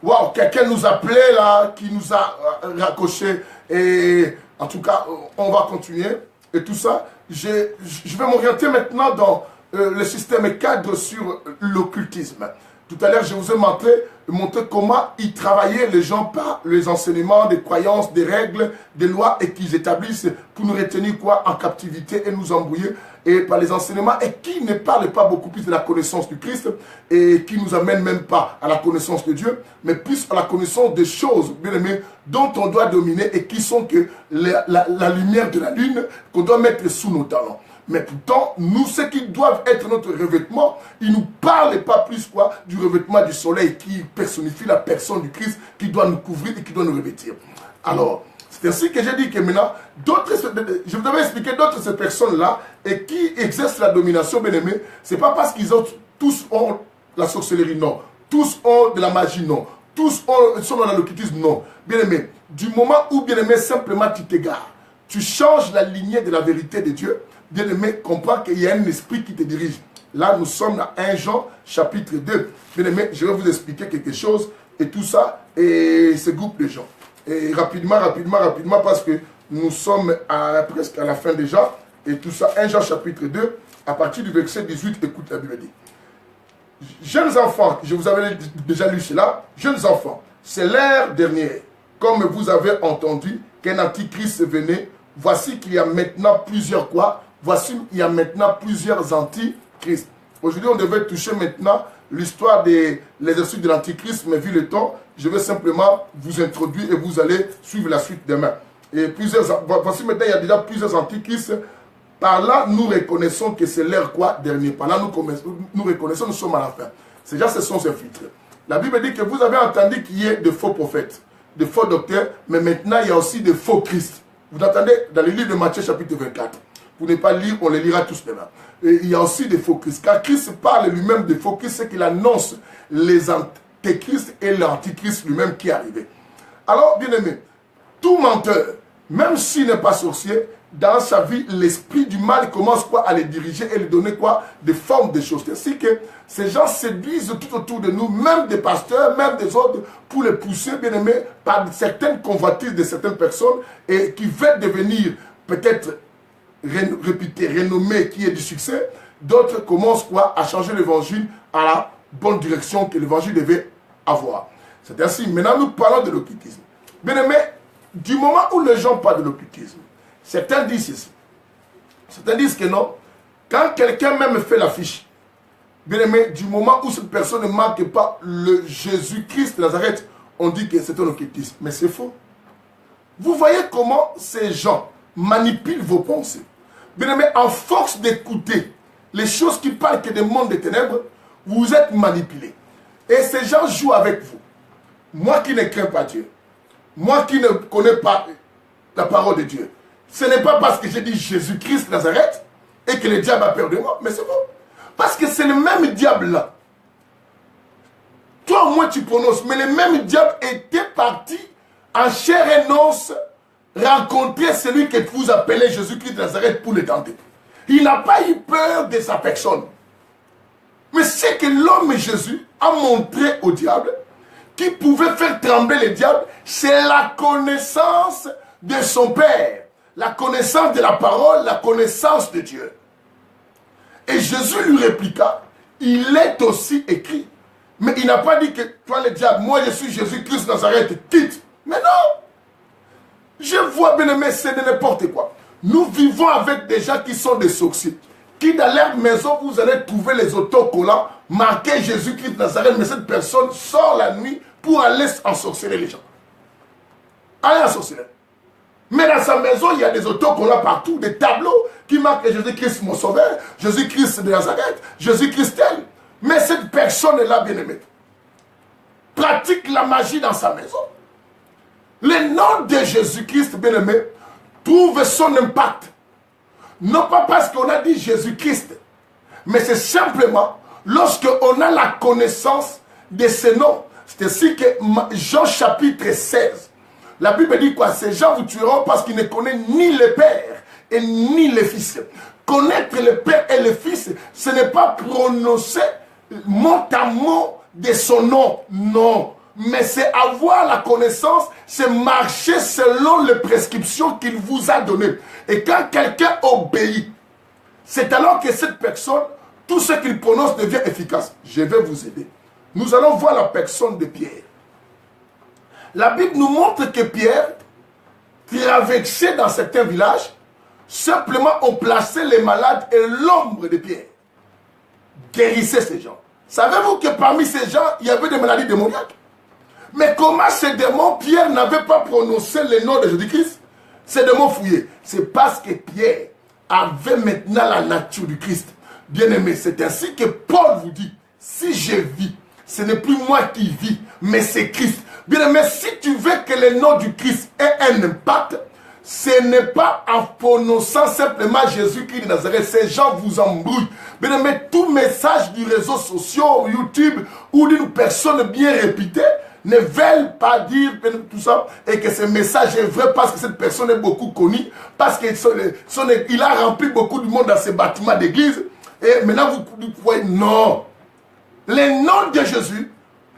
Waouh, quelqu'un nous appelait là, qui nous a raccroché. Et en tout cas, on va continuer. Et tout ça, je vais m'orienter maintenant dans le système cadre sur l'occultisme. Tout à l'heure, je vous ai montré comment ils travaillaient les gens par les enseignements, des croyances, des règles, des lois et qu'ils établissent pour nous retenir quoi en captivité et nous embrouiller et par les enseignements et qui ne parlent pas beaucoup plus de la connaissance du Christ et qui nous amènent même pas à la connaissance de Dieu, mais plus à la connaissance des choses, bien aimées, dont on doit dominer et qui sont que la lumière de la lune qu'on doit mettre sous nos talons. Mais pourtant, nous, ceux qui doivent être notre revêtement, ils ne nous parlent pas plus quoi du revêtement du soleil qui personnifie la personne du Christ qui doit nous couvrir et qui doit nous revêtir. Alors, c'est ainsi que j'ai dit que maintenant, je vous devais expliquer d'autres ces personnes-là et qui exercent la domination, bien aimé, ce n'est pas parce qu'ils tous ont la sorcellerie, non. Tous ont de la magie, non. Tous sont dans l'occultisme, non. Bien aimé, du moment où, bien aimé, simplement tu t'égares, tu changes la lignée de la vérité de Dieu, bien aimé, comprends qu'il y a un esprit qui te dirige. Là, nous sommes dans 1 Jean, chapitre 2. Bien aimé, je vais vous expliquer quelque chose et tout ça, et ce groupe de gens. Et rapidement, parce que nous sommes presque à la fin déjà, et tout ça. 1 Jean, chapitre 2, à partir du verset 18, écoute la Bible dit. Jeunes enfants, je vous avais déjà lu cela, jeunes enfants, c'est l'ère dernière. Comme vous avez entendu qu'un antichrist venait, voici qu'il y a maintenant plusieurs quoi? Voici, il y a maintenant plusieurs antichrists. Aujourd'hui, on devait toucher maintenant l'histoire des exercices de l'antichrist, mais vu le temps, je vais simplement vous introduire et vous allez suivre la suite demain. Et voici maintenant, il y a déjà plusieurs antichrists. Par là, nous reconnaissons que c'est l'ère quoi dernier. Par là, nous reconnaissons, nous sommes à la fin. C'est déjà, ce sont ces filtres. La Bible dit que vous avez entendu qu'il y ait de faux prophètes, de faux docteurs, mais maintenant, il y a aussi de faux Christ. Vous entendez dans le livre de Matthieu, chapitre 24. Vous n'êtes pas lire, on les lira tous demain. Et il y a aussi des faux Christ. Car Christ parle lui-même des faux Christ, c'est qu'il annonce les antéchrists et l'antichrist lui-même qui est arrivé. Alors, bien aimé, tout menteur, même s'il n'est pas sorcier, dans sa vie, l'esprit du mal commence quoi à les diriger et lui donner quoi des formes de choses. C'est-à-dire que ces gens séduisent tout autour de nous, même des pasteurs, même des autres, pour les pousser, bien aimé, par certaines convoitises de certaines personnes et qui veulent devenir peut-être réputé, renommé, qui est du succès. D'autres commencent quoi à changer l'évangile à la bonne direction que l'évangile devait avoir. C'est ainsi. Maintenant, nous parlons de l'occultisme. Bien aimé, du moment où les gens parlent de l'occultisme, certains disent ceci. Certains disent que non. Quand quelqu'un même fait l'affiche, bien aimé, du moment où cette personne ne marque pas le Jésus-Christ de Nazareth, on dit que c'est un occultisme. Mais c'est faux. Vous voyez comment ces gens manipulent vos pensées. Bien aimé, en force d'écouter les choses qui parlent que des mondes des ténèbres, vous êtes manipulés. Et ces gens jouent avec vous. Moi qui ne crains pas Dieu, moi qui ne connais pas la parole de Dieu, ce n'est pas parce que j'ai dit Jésus-Christ de Nazareth et que le diable a peur de moi, mais c'est faux. Parce que c'est le même diable là. Toi au moins tu prononces, mais le même diable était parti en chair et os rencontrer celui que vous appelez Jésus-Christ de Nazareth pour le tenter. Il n'a pas eu peur de sa personne. Mais c'est que l'homme Jésus a montré au diable qui pouvait faire trembler le diable, c'est la connaissance de son Père, la connaissance de la parole, la connaissance de Dieu. Et Jésus lui répliqua, il est aussi écrit. Mais il n'a pas dit que toi le diable, moi je suis Jésus-Christ de Nazareth, quitte. Mais non. Je vois, bien aimé, c'est de n'importe quoi. Nous vivons avec des gens qui sont des sorciers. Qui dans leur maison, vous allez trouver les autocollants marqués Jésus-Christ de Nazareth. Mais cette personne sort la nuit pour aller ensorceler les gens. Aller ensorceler. Mais dans sa maison, il y a des autocollants partout, des tableaux qui marquent Jésus-Christ mon sauveur, Jésus-Christ de Nazareth, Jésus-Christ tel. Mais cette personne-là, bien aimée, pratique la magie dans sa maison. Le nom de Jésus-Christ, bien aimé, trouve son impact. Non pas parce qu'on a dit Jésus-Christ, mais c'est simplement lorsqu'on a la connaissance de ce nom. C'est ainsi que Jean chapitre 16, la Bible dit quoi? Ces gens vous tueront parce qu'ils ne connaissent ni le Père et ni le Fils. Connaître le Père et le Fils, ce n'est pas prononcer mot à mot de son nom, non. Mais c'est avoir la connaissance, c'est marcher selon les prescriptions qu'il vous a données. Et quand quelqu'un obéit, c'est alors que cette personne, tout ce qu'il prononce devient efficace. Je vais vous aider. Nous allons voir la personne de Pierre. La Bible nous montre que Pierre traversait dans certains villages, simplement on plaçait les malades et l'ombre de Pierre guérissait ces gens. Savez-vous que parmi ces gens, il y avait des maladies démoniaques? Mais comment ces démons, Pierre n'avait pas prononcé le nom de Jésus-Christ? Ces démons fouillaient. C'est parce que Pierre avait maintenant la nature du Christ. Bien-aimé, c'est ainsi que Paul vous dit, si je vis, ce n'est plus moi qui vis, mais c'est Christ. Bien-aimé, si tu veux que le nom du Christ ait un impact, ce n'est pas en prononçant simplement Jésus-Christ de Nazareth. Ces gens vous embrouillent. Bien-aimé, tout message du réseau social, YouTube, ou d'une personne bien réputée, ne veulent pas dire tout ça et que ce message est vrai parce que cette personne est beaucoup connue, parce qu'il a rempli beaucoup de monde dans ces bâtiments d'église. Et maintenant vous voyez, non. Le nom de Jésus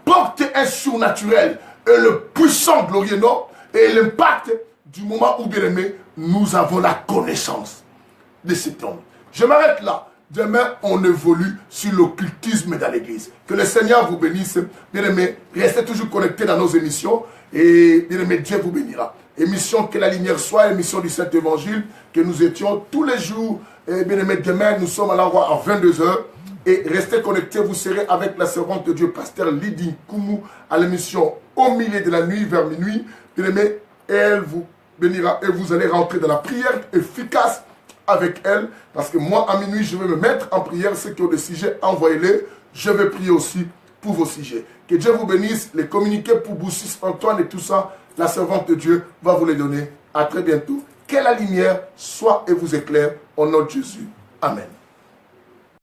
porte un surnaturel et le puissant glorieux nom et l'impact du moment où, bien aimé, nous avons la connaissance de cet homme. Je m'arrête là. Demain, on évolue sur l'occultisme dans l'église. Que le Seigneur vous bénisse. Bien-aimés, restez toujours connectés dans nos émissions. Et bien-aimés, Dieu vous bénira. Émission Que la lumière soit, émission du Saint-Évangile, que nous étions tous les jours. Et bien-aimés, demain, nous sommes à l'endroit à 22h. Et restez connectés, vous serez avec la servante de Dieu, pasteur Lydie Koumou, à l'émission Au milieu de la nuit, vers minuit. Bien-aimés, elle vous bénira et vous allez rentrer dans la prière efficace avec elle, parce que moi, à minuit, je vais me mettre en prière. Ceux qui ont des sujets, envoyez-les. Je vais prier aussi pour vos sujets. Que Dieu vous bénisse. Les communiqués pour Boussis, Antoine et tout ça, la servante de Dieu va vous les donner. À très bientôt. Que la lumière soit et vous éclaire au nom de Jésus. Amen.